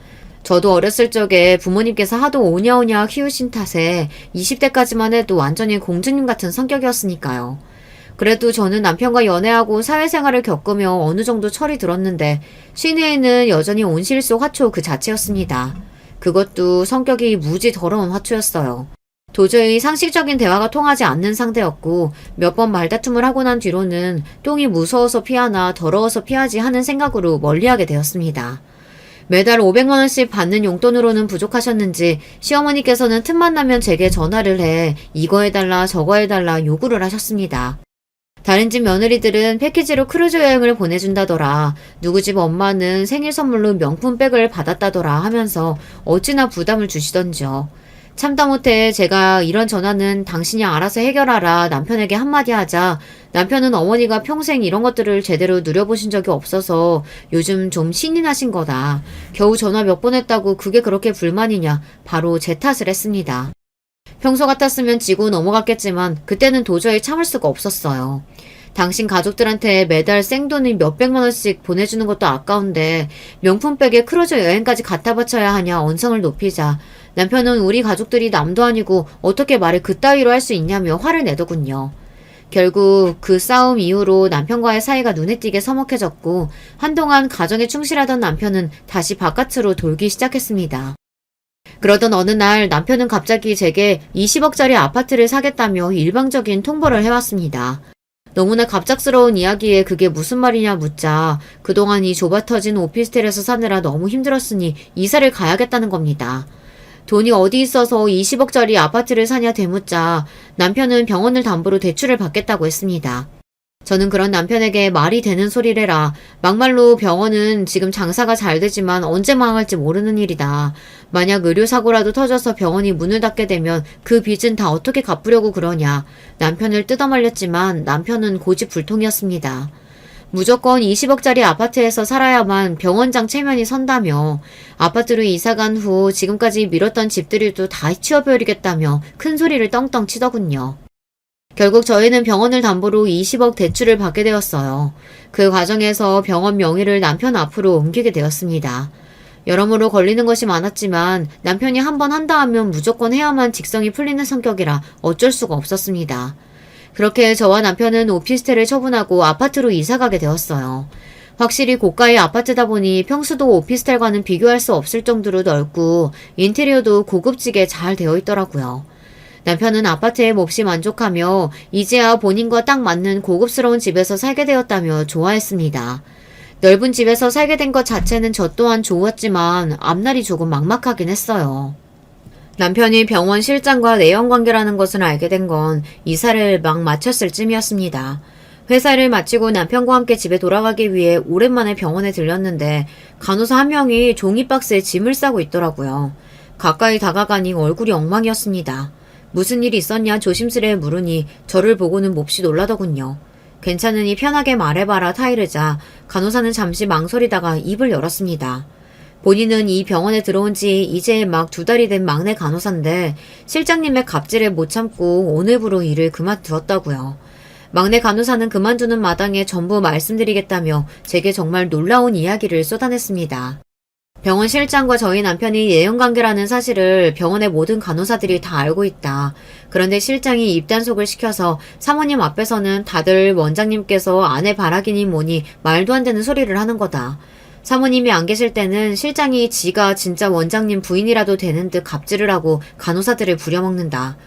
저도 어렸을 적에 부모님께서 하도 오냐오냐 키우신 탓에 20대까지만 해도 완전히 공주님 같은 성격이었으니까요. 그래도 저는 남편과 연애하고 사회생활을 겪으며 어느 정도 철이 들었는데 시내에는 여전히 온실속 화초 그 자체였습니다. 그것도 성격이 무지 더러운 화초였어요. 도저히 상식적인 대화가 통하지 않는 상대였고 몇 번 말다툼을 하고 난 뒤로는 똥이 무서워서 피하나 더러워서 피하지 하는 생각으로 멀리하게 되었습니다. 매달 500만 원씩 받는 용돈으로는 부족하셨는지 시어머니께서는 틈만 나면 제게 전화를 해 이거 해달라 저거 해달라 요구를 하셨습니다. 다른 집 며느리들은 패키지로 크루즈 여행을 보내준다더라. 누구 집 엄마는 생일 선물로 명품백을 받았다더라 하면서 어찌나 부담을 주시던지요. 참다 못해 제가 이런 전화는 당신이 알아서 해결하라 남편에게 한마디 하자 남편은 어머니가 평생 이런 것들을 제대로 누려보신 적이 없어서 요즘 좀 신이 나신 거다. 겨우 전화 몇 번 했다고 그게 그렇게 불만이냐 바로 제 탓을 했습니다. 평소 같았으면 지고 넘어갔겠지만 그때는 도저히 참을 수가 없었어요. 당신 가족들한테 매달 생돈을 몇백만 원씩 보내주는 것도 아까운데 명품백에 크루즈 여행까지 갖다 바쳐야 하냐 언성을 높이자 남편은 우리 가족들이 남도 아니고 어떻게 말을 그따위로 할 수 있냐며 화를 내더군요. 결국 그 싸움 이후로 남편과의 사이가 눈에 띄게 서먹해졌고 한동안 가정에 충실하던 남편은 다시 바깥으로 돌기 시작했습니다. 그러던 어느 날 남편은 갑자기 제게 20억짜리 아파트를 사겠다며 일방적인 통보를 해왔습니다. 너무나 갑작스러운 이야기에 그게 무슨 말이냐 묻자 그동안 이 좁아터진 오피스텔에서 사느라 너무 힘들었으니 이사를 가야겠다는 겁니다. 돈이 어디 있어서 20억짜리 아파트를 사냐 되묻자 남편은 병원을 담보로 대출을 받겠다고 했습니다. 저는 그런 남편에게 말이 되는 소리래라. 막말로 병원은 지금 장사가 잘 되지만 언제 망할지 모르는 일이다. 만약 의료사고라도 터져서 병원이 문을 닫게 되면 그 빚은 다 어떻게 갚으려고 그러냐. 남편을 뜯어말렸지만 남편은 고집불통이었습니다. 무조건 20억짜리 아파트에서 살아야만 병원장 체면이 선다며 아파트로 이사간 후 지금까지 밀었던 집들이도 다 치워버리겠다며 큰 소리를 떵떵 치더군요. 결국 저희는 병원을 담보로 20억 대출을 받게 되었어요. 그 과정에서 병원 명의를 남편 앞으로 옮기게 되었습니다. 여러모로 걸리는 것이 많았지만 남편이 한 번 한다 하면 무조건 해야만 직성이 풀리는 성격이라 어쩔 수가 없었습니다. 그렇게 저와 남편은 오피스텔을 처분하고 아파트로 이사가게 되었어요. 확실히 고가의 아파트다 보니 평수도 오피스텔과는 비교할 수 없을 정도로 넓고 인테리어도 고급지게 잘 되어 있더라고요. 남편은 아파트에 몹시 만족하며 이제야 본인과 딱 맞는 고급스러운 집에서 살게 되었다며 좋아했습니다. 넓은 집에서 살게 된 것 자체는 저 또한 좋았지만 앞날이 조금 막막하긴 했어요. 남편이 병원 실장과 내연관계라는 것을 알게 된 건 이사를 막 마쳤을 쯤이었습니다. 회사를 마치고 남편과 함께 집에 돌아가기 위해 오랜만에 병원에 들렸는데 간호사 한 명이 종이박스에 짐을 싸고 있더라고요. 가까이 다가가니 얼굴이 엉망이었습니다. 무슨 일이 있었냐 조심스레 물으니 저를 보고는 몹시 놀라더군요. 괜찮으니 편하게 말해봐라 타이르자 간호사는 잠시 망설이다가 입을 열었습니다. 본인은 이 병원에 들어온 지 이제 막 2달이 된 막내 간호사인데 실장님의 갑질에 못 참고 오늘부로 일을 그만두었다고요. 막내 간호사는 그만두는 마당에 전부 말씀드리겠다며 제게 정말 놀라운 이야기를 쏟아냈습니다. 병원 실장과 저희 남편이 예연관계라는 사실을 병원의 모든 간호사들이 다 알고 있다. 그런데 실장이 입단속을 시켜서 사모님 앞에서는 다들 원장님께서 아내 바라기니 뭐니 말도 안 되는 소리를 하는 거다. 사모님이 안 계실 때는 실장이 지가 진짜 원장님 부인이라도 되는 듯 갑질을 하고 간호사들을 부려먹는다.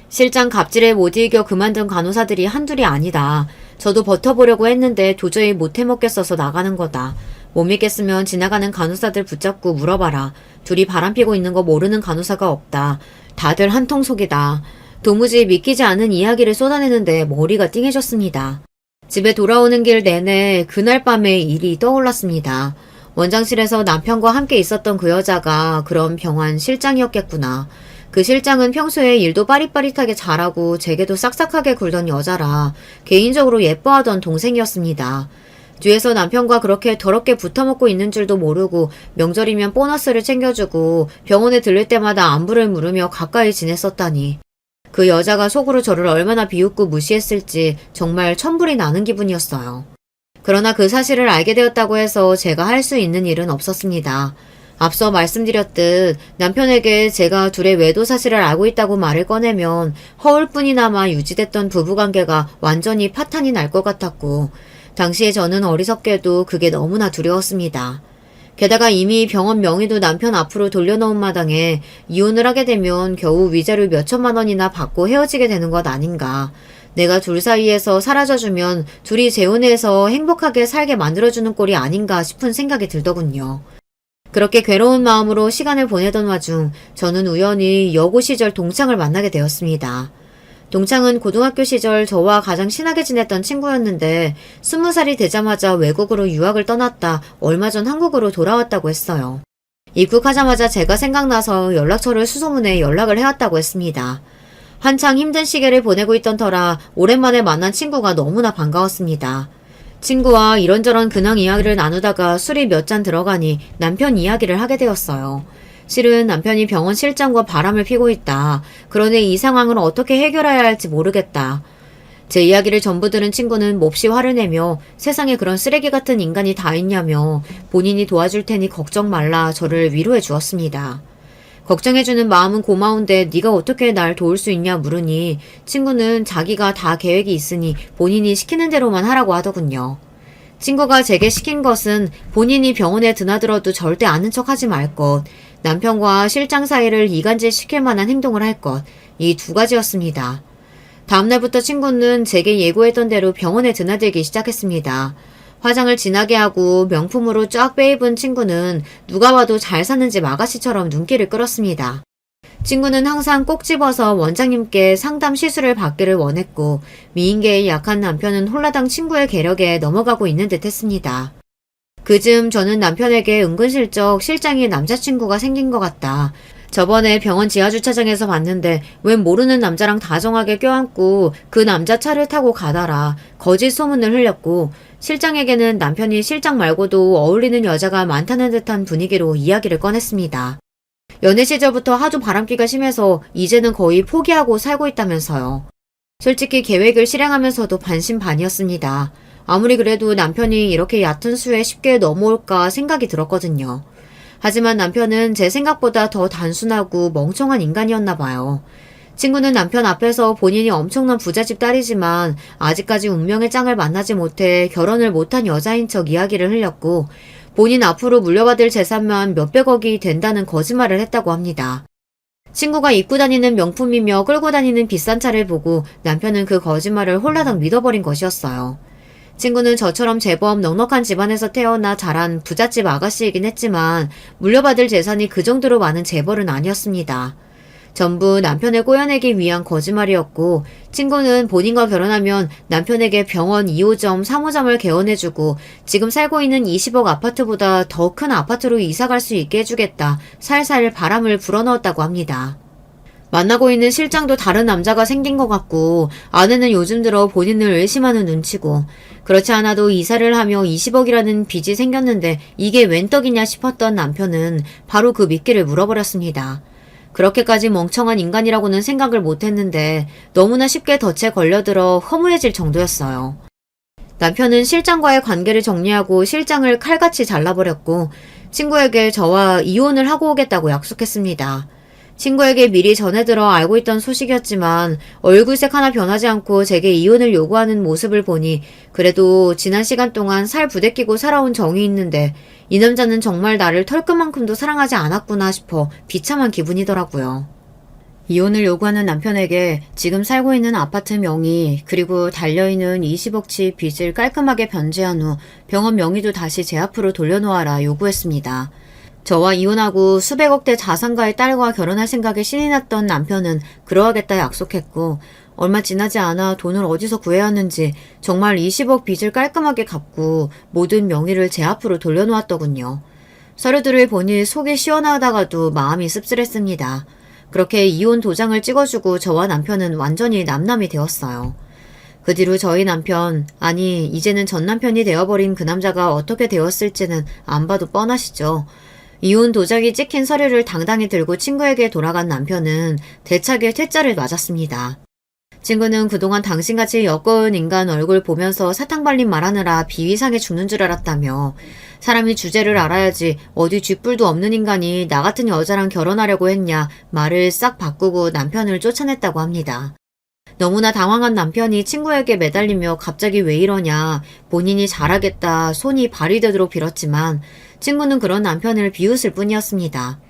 실장 갑질에 못 이겨 그만둔 간호사들이 한둘이 아니다. 저도 버텨보려고 했는데 도저히 못 해먹겠어서 나가는 거다. 못 믿겠으면 지나가는 간호사들 붙잡고 물어봐라. 둘이 바람피고 있는 거 모르는 간호사가 없다. 다들 한통속이다. 도무지 믿기지 않은 이야기를 쏟아내는데 머리가 띵해졌습니다. 집에 돌아오는 길 내내 그날 밤의 일이 떠올랐습니다. 원장실에서 남편과 함께 있었던 그 여자가 그럼 병원 실장이었겠구나. 그 실장은 평소에 일도 빠릿빠릿하게 잘하고 제게도 싹싹하게 굴던 여자라 개인적으로 예뻐하던 동생이었습니다. 뒤에서 남편과 그렇게 더럽게 붙어먹고 있는 줄도 모르고 명절이면 보너스를 챙겨주고 병원에 들릴 때마다 안부를 물으며 가까이 지냈었다니. 그 여자가 속으로 저를 얼마나 비웃고 무시했을지 정말 천불이 나는 기분이었어요. 그러나 그 사실을 알게 되었다고 해서 제가 할 수 있는 일은 없었습니다. 앞서 말씀드렸듯 남편에게 제가 둘의 외도 사실을 알고 있다고 말을 꺼내면 허울뿐이나마 유지됐던 부부관계가 완전히 파탄이 날 것 같았고 당시에 저는 어리석게도 그게 너무나 두려웠습니다. 게다가 이미 병원 명의도 남편 앞으로 돌려놓은 마당에 이혼을 하게 되면 겨우 위자료 몇천만 원이나 받고 헤어지게 되는 것 아닌가. 내가 둘 사이에서 사라져주면 둘이 재혼해서 행복하게 살게 만들어주는 꼴이 아닌가 싶은 생각이 들더군요. 그렇게 괴로운 마음으로 시간을 보내던 와중 저는 우연히 여고 시절 동창을 만나게 되었습니다. 동창은 고등학교 시절 저와 가장 친하게 지냈던 친구였는데 20살이 되자마자 외국으로 유학을 떠났다 얼마 전 한국으로 돌아왔다고 했어요. 입국하자마자 제가 생각나서 연락처를 수소문해 연락을 해왔다고 했습니다. 한창 힘든 시기를 보내고 있던 터라 오랜만에 만난 친구가 너무나 반가웠습니다. 친구와 이런저런 근황 이야기를 나누다가 술이 몇 잔 들어가니 남편 이야기를 하게 되었어요. 실은 남편이 병원 실장과 바람을 피고 있다. 그러니 이 상황을 어떻게 해결해야 할지 모르겠다. 제 이야기를 전부 들은 친구는 몹시 화를 내며 세상에 그런 쓰레기 같은 인간이 다 있냐며 본인이 도와줄 테니 걱정 말라 저를 위로해 주었습니다. 걱정해주는 마음은 고마운데 네가 어떻게 날 도울 수 있냐 물으니 친구는 자기가 다 계획이 있으니 본인이 시키는 대로만 하라고 하더군요. 친구가 제게 시킨 것은 본인이 병원에 드나들어도 절대 아는 척하지 말 것, 남편과 실장 사이를 이간질 시킬 만한 행동을 할 것, 이 2가지였습니다. 다음날부터 친구는 제게 예고했던 대로 병원에 드나들기 시작했습니다. 화장을 진하게 하고 명품으로 쫙 빼입은 친구는 누가 봐도 잘 사는 집 아가씨처럼 눈길을 끌었습니다. 친구는 항상 꼭 집어서 원장님께 상담 시술을 받기를 원했고 미인계의 약한 남편은 홀라당 친구의 계력에 넘어가고 있는 듯 했습니다. 그즘 저는 남편에게 은근슬쩍 실장의 남자친구가 생긴 것 같다. 저번에 병원 지하주차장에서 봤는데 웬 모르는 남자랑 다정하게 껴안고 그 남자 차를 타고 가더라. 거짓 소문을 흘렸고 실장에게는 남편이 실장 말고도 어울리는 여자가 많다는 듯한 분위기로 이야기를 꺼냈습니다. 연애 시절부터 하도 바람기가 심해서 이제는 거의 포기하고 살고 있다면서요. 솔직히 계획을 실행하면서도 반신반의였습니다. 아무리 그래도 남편이 이렇게 얕은 수에 쉽게 넘어올까 생각이 들었거든요. 하지만 남편은 제 생각보다 더 단순하고 멍청한 인간이었나 봐요. 친구는 남편 앞에서 본인이 엄청난 부잣집 딸이지만 아직까지 운명의 짱을 만나지 못해 결혼을 못한 여자인 척 이야기를 흘렸고 본인 앞으로 물려받을 재산만 몇백억이 된다는 거짓말을 했다고 합니다. 친구가 입고 다니는 명품이며 끌고 다니는 비싼 차를 보고 남편은 그 거짓말을 홀라당 믿어버린 것이었어요. 친구는 저처럼 제법 넉넉한 집안에서 태어나 자란 부잣집 아가씨이긴 했지만 물려받을 재산이 그 정도로 많은 재벌은 아니었습니다. 전부 남편을 꼬여내기 위한 거짓말이었고 친구는 본인과 결혼하면 남편에게 병원 2호점, 3호점을 개원해주고 지금 살고 있는 20억 아파트보다 더 큰 아파트로 이사갈 수 있게 해주겠다 살살 바람을 불어넣었다고 합니다. 만나고 있는 실장도 다른 남자가 생긴 것 같고 아내는 요즘 들어 본인을 의심하는 눈치고 그렇지 않아도 이사를 하며 20억이라는 빚이 생겼는데 이게 웬 떡이냐 싶었던 남편은 바로 그 미끼를 물어버렸습니다. 그렇게까지 멍청한 인간이라고는 생각을 못했는데 너무나 쉽게 덫에 걸려들어 허무해질 정도였어요. 남편은 실장과의 관계를 정리하고 실장을 칼같이 잘라버렸고 친구에게 저와 이혼을 하고 오겠다고 약속했습니다. 친구에게 미리 전해들어 알고 있던 소식이었지만 얼굴색 하나 변하지 않고 제게 이혼을 요구하는 모습을 보니 그래도 지난 시간 동안 살 부대끼고 살아온 정이 있는데 이 남자는 정말 나를 털끝만큼도 사랑하지 않았구나 싶어 비참한 기분이더라고요. 이혼을 요구하는 남편에게 지금 살고 있는 아파트 명의 그리고 달려있는 20억치 빚을 깔끔하게 변제한 후 병원 명의도 다시 제 앞으로 돌려놓아라 요구했습니다. 저와 이혼하고 수백억대 자산가의 딸과 결혼할 생각에 신이 났던 남편은 그러하겠다 약속했고 얼마 지나지 않아 돈을 어디서 구해야 하는지 정말 20억 빚을 깔끔하게 갚고 모든 명의를 제 앞으로 돌려놓았더군요. 서류들을 보니 속이 시원하다가도 마음이 씁쓸했습니다. 그렇게 이혼 도장을 찍어주고 저와 남편은 완전히 남남이 되었어요. 그 뒤로 저희 남편, 아니 이제는 전 남편이 되어버린 그 남자가 어떻게 되었을지는 안 봐도 뻔하시죠. 이혼 도장이 찍힌 서류를 당당히 들고 친구에게 돌아간 남편은 대차게 퇴짜를 맞았습니다. 친구는 그동안 당신같이 여꺼운 인간 얼굴 보면서 사탕 발린 말하느라 비위상해 죽는 줄 알았다며 사람이 주제를 알아야지 어디 쥐뿔도 없는 인간이 나 같은 여자랑 결혼하려고 했냐 말을 싹 바꾸고 남편을 쫓아냈다고 합니다. 너무나 당황한 남편이 친구에게 매달리며 갑자기 왜 이러냐 본인이 잘하겠다 손이 발이 되도록 빌었지만 친구는 그런 남편을 비웃을 뿐이었습니다.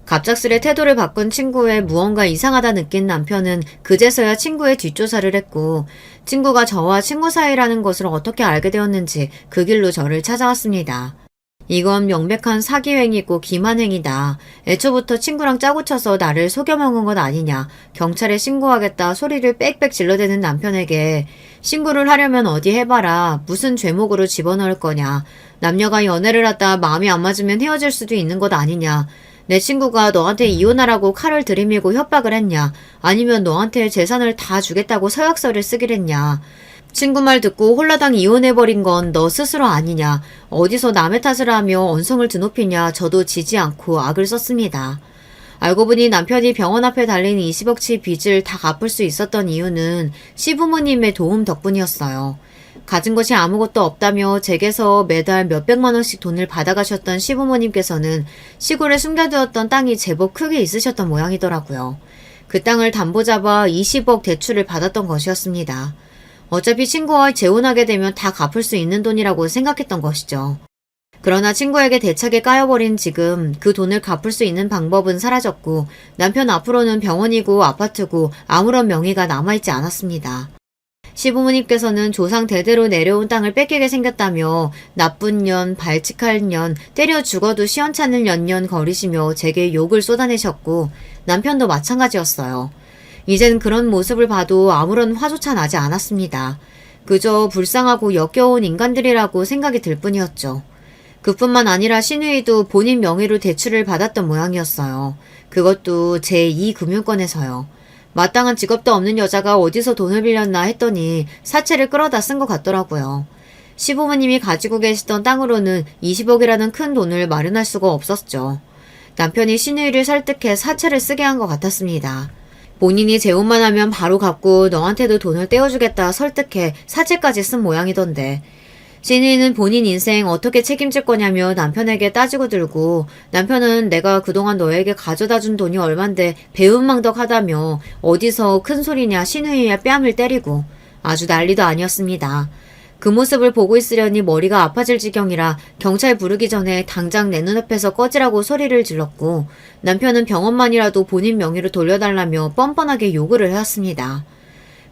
갑작스레 태도를 바꾼 친구의 무언가 이상하다 느낀 남편은 그제서야 친구의 뒷조사를 했고 친구가 저와 친구 사이라는 것을 어떻게 알게 되었는지 그 길로 저를 찾아왔습니다. 이건 명백한 사기행위고 기만행위다. 애초부터 친구랑 짜고 쳐서 나를 속여먹은 것 아니냐. 경찰에 신고하겠다 소리를 빽빽 질러대는 남편에게 신고를 하려면 어디 해봐라. 무슨 죄목으로 집어넣을 거냐. 남녀가 연애를 하다 마음이 안 맞으면 헤어질 수도 있는 것 아니냐. 내 친구가 너한테 이혼하라고 칼을 들이밀고 협박을 했냐. 아니면 너한테 재산을 다 주겠다고 서약서를 쓰기로 했냐. 친구 말 듣고 홀라당 이혼해버린 건 너 스스로 아니냐. 어디서 남의 탓을 하며 언성을 드높이냐. 저도 지지 않고 악을 썼습니다. 알고 보니 남편이 병원 앞에 달린 20억치 빚을 다 갚을 수 있었던 이유는 시부모님의 도움 덕분이었어요. 가진 것이 아무것도 없다며 제게서 매달 몇백만 원씩 돈을 받아가셨던 시부모님께서는 시골에 숨겨두었던 땅이 제법 크게 있으셨던 모양이더라고요. 그 땅을 담보 잡아 20억 대출을 받았던 것이었습니다. 어차피 친구와 재혼하게 되면 다 갚을 수 있는 돈이라고 생각했던 것이죠. 그러나 친구에게 대차게 까여버린 지금 그 돈을 갚을 수 있는 방법은 사라졌고 남편 앞으로는 병원이고 아파트고 아무런 명의가 남아있지 않았습니다. 시부모님께서는 조상 대대로 내려온 땅을 뺏기게 생겼다며 나쁜 년, 발칙할 년, 때려 죽어도 시원찮을 년년 거리시며 제게 욕을 쏟아내셨고 남편도 마찬가지였어요. 이젠 그런 모습을 봐도 아무런 화조차 나지 않았습니다. 그저 불쌍하고 역겨운 인간들이라고 생각이 들 뿐이었죠. 그뿐만 아니라 시누이도 본인 명의로 대출을 받았던 모양이었어요. 그것도 제2금융권에서요. 마땅한 직업도 없는 여자가 어디서 돈을 빌렸나 했더니 사채를 끌어다 쓴 것 같더라고요. 시부모님이 가지고 계시던 땅으로는 20억이라는 큰 돈을 마련할 수가 없었죠. 남편이 시누이를 설득해 사채를 쓰게 한 것 같았습니다. 본인이 재혼만 하면 바로 갚고 너한테도 돈을 떼어주겠다 설득해 사채까지 쓴 모양이던데 신이는 본인 인생 어떻게 책임질 거냐며 남편에게 따지고 들고, 남편은 내가 그동안 너에게 가져다 준 돈이 얼만데 배은망덕하다며 어디서 큰 소리냐 신우이의 뺨을 때리고 아주 난리도 아니었습니다. 그 모습을 보고 있으려니 머리가 아파질 지경이라 경찰 부르기 전에 당장 내 눈앞에서 꺼지라고 소리를 질렀고, 남편은 병원만이라도 본인 명의로 돌려달라며 뻔뻔하게 요구를 해왔습니다.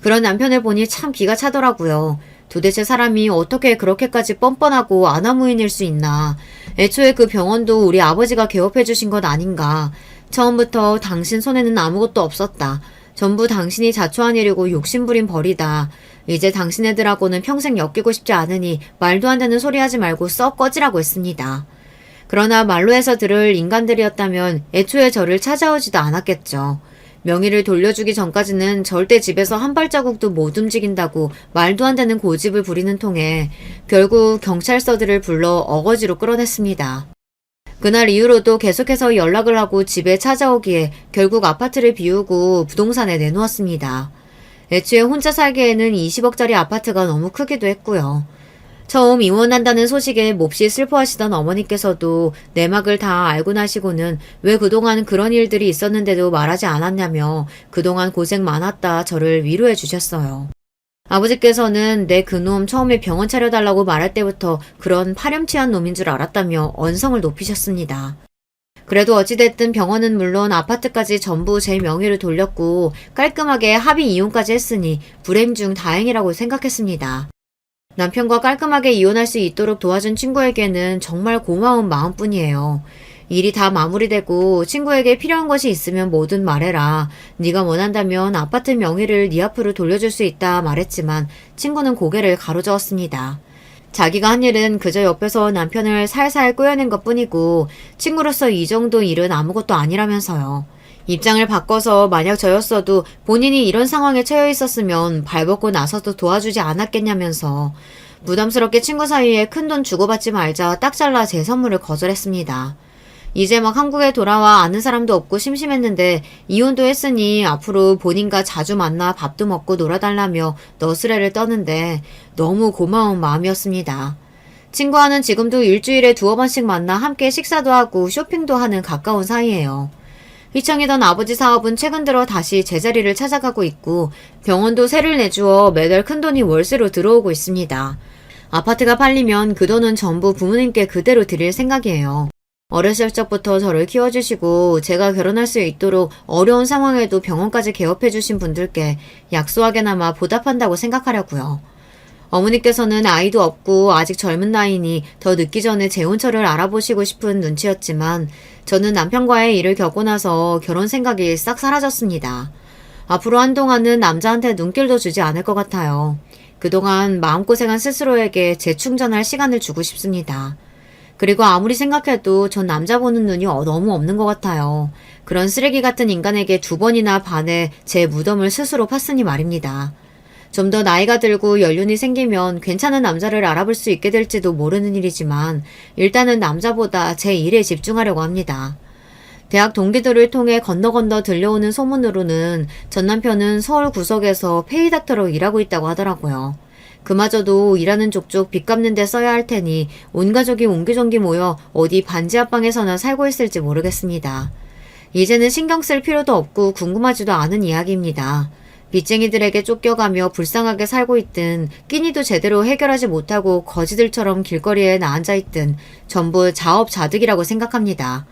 그런 남편을 보니 참 기가 차더라고요. 도대체 사람이 어떻게 그렇게까지 뻔뻔하고 아나무인일 수 있나. 애초에 그 병원도 우리 아버지가 개업해 주신 것 아닌가. 처음부터 당신 손에는 아무것도 없었다. 전부 당신이 자초한 일이고 욕심부린 벌이다. 이제 당신 애들하고는 평생 엮이고 싶지 않으니 말도 안 되는 소리 하지 말고 썩 꺼지라고 했습니다. 그러나 말로 해서 들을 인간들이었다면 애초에 저를 찾아오지도 않았겠죠. 명의를 돌려주기 전까지는 절대 집에서 한 발자국도 못 움직인다고 말도 안 되는 고집을 부리는 통에 결국 경찰서들을 불러 어거지로 끌어냈습니다. 그날 이후로도 계속해서 연락을 하고 집에 찾아오기에 결국 아파트를 비우고 부동산에 내놓았습니다. 애초에 혼자 살기에는 20억짜리 아파트가 너무 크기도 했고요. 처음 이혼한다는 소식에 몹시 슬퍼하시던 어머니께서도 내막을 다 알고 나시고는 왜 그동안 그런 일들이 있었는데도 말하지 않았냐며 그동안 고생 많았다 저를 위로해 주셨어요. 아버지께서는 내 그놈 처음에 병원 차려달라고 말할 때부터 그런 파렴치한 놈인 줄 알았다며 언성을 높이셨습니다. 그래도 어찌됐든 병원은 물론 아파트까지 전부 제 명의로 돌렸고 깔끔하게 합의 이혼까지 했으니 불행 중 다행이라고 생각했습니다. 남편과 깔끔하게 이혼할 수 있도록 도와준 친구에게는 정말 고마운 마음뿐이에요. 일이 다 마무리되고 친구에게 필요한 것이 있으면 뭐든 말해라. 네가 원한다면 아파트 명의를 네 앞으로 돌려줄 수 있다 말했지만 친구는 고개를 가로저었습니다. 자기가 한 일은 그저 옆에서 남편을 살살 꼬여낸 것뿐이고 친구로서 이 정도 일은 아무것도 아니라면서요. 입장을 바꿔서 만약 저였어도 본인이 이런 상황에 처해 있었으면 발벗고 나서도 도와주지 않았겠냐면서 부담스럽게 친구 사이에 큰돈 주고받지 말자 딱 잘라 제 선물을 거절했습니다. 이제 막 한국에 돌아와 아는 사람도 없고 심심했는데 이혼도 했으니 앞으로 본인과 자주 만나 밥도 먹고 놀아달라며 너스레를 떠는데 너무 고마운 마음이었습니다. 친구와는 지금도 일주일에 2-3번씩 만나 함께 식사도 하고 쇼핑도 하는 가까운 사이예요. 휘청이던 아버지 사업은 최근 들어 다시 제자리를 찾아가고 있고 병원도 세를 내주어 매달 큰돈이 월세로 들어오고 있습니다. 아파트가 팔리면 그 돈은 전부 부모님께 그대로 드릴 생각이에요. 어렸을 적부터 저를 키워주시고 제가 결혼할 수 있도록 어려운 상황에도 병원까지 개업해주신 분들께 약소하게나마 보답한다고 생각하려고요. 어머니께서는 아이도 없고 아직 젊은 나이니 더 늦기 전에 재혼처를 알아보시고 싶은 눈치였지만 저는 남편과의 일을 겪고 나서 결혼 생각이 싹 사라졌습니다. 앞으로 한동안은 남자한테 눈길도 주지 않을 것 같아요. 그동안 마음고생한 스스로에게 재충전할 시간을 주고 싶습니다. 그리고 아무리 생각해도 전 남자 보는 눈이 너무 없는 것 같아요. 그런 쓰레기 같은 인간에게 2번이나 반해 제 무덤을 스스로 팠으니 말입니다. 좀 더 나이가 들고 연륜이 생기면 괜찮은 남자를 알아볼 수 있게 될지도 모르는 일이지만 일단은 남자보다 제 일에 집중하려고 합니다. 대학 동기들을 통해 건너 들려오는 소문으로는 전 남편은 서울 구석에서 페이닥터로 일하고 있다고 하더라고요. 그마저도 일하는 족족 빚 갚는 데 써야 할 테니 온 가족이 옹기종기 모여 어디 반지 앞방에서나 살고 있을지 모르겠습니다. 이제는 신경 쓸 필요도 없고 궁금하지도 않은 이야기입니다. 빚쟁이들에게 쫓겨가며 불쌍하게 살고 있든 끼니도 제대로 해결하지 못하고 거지들처럼 길거리에 나앉아있든 전부 자업자득이라고 생각합니다.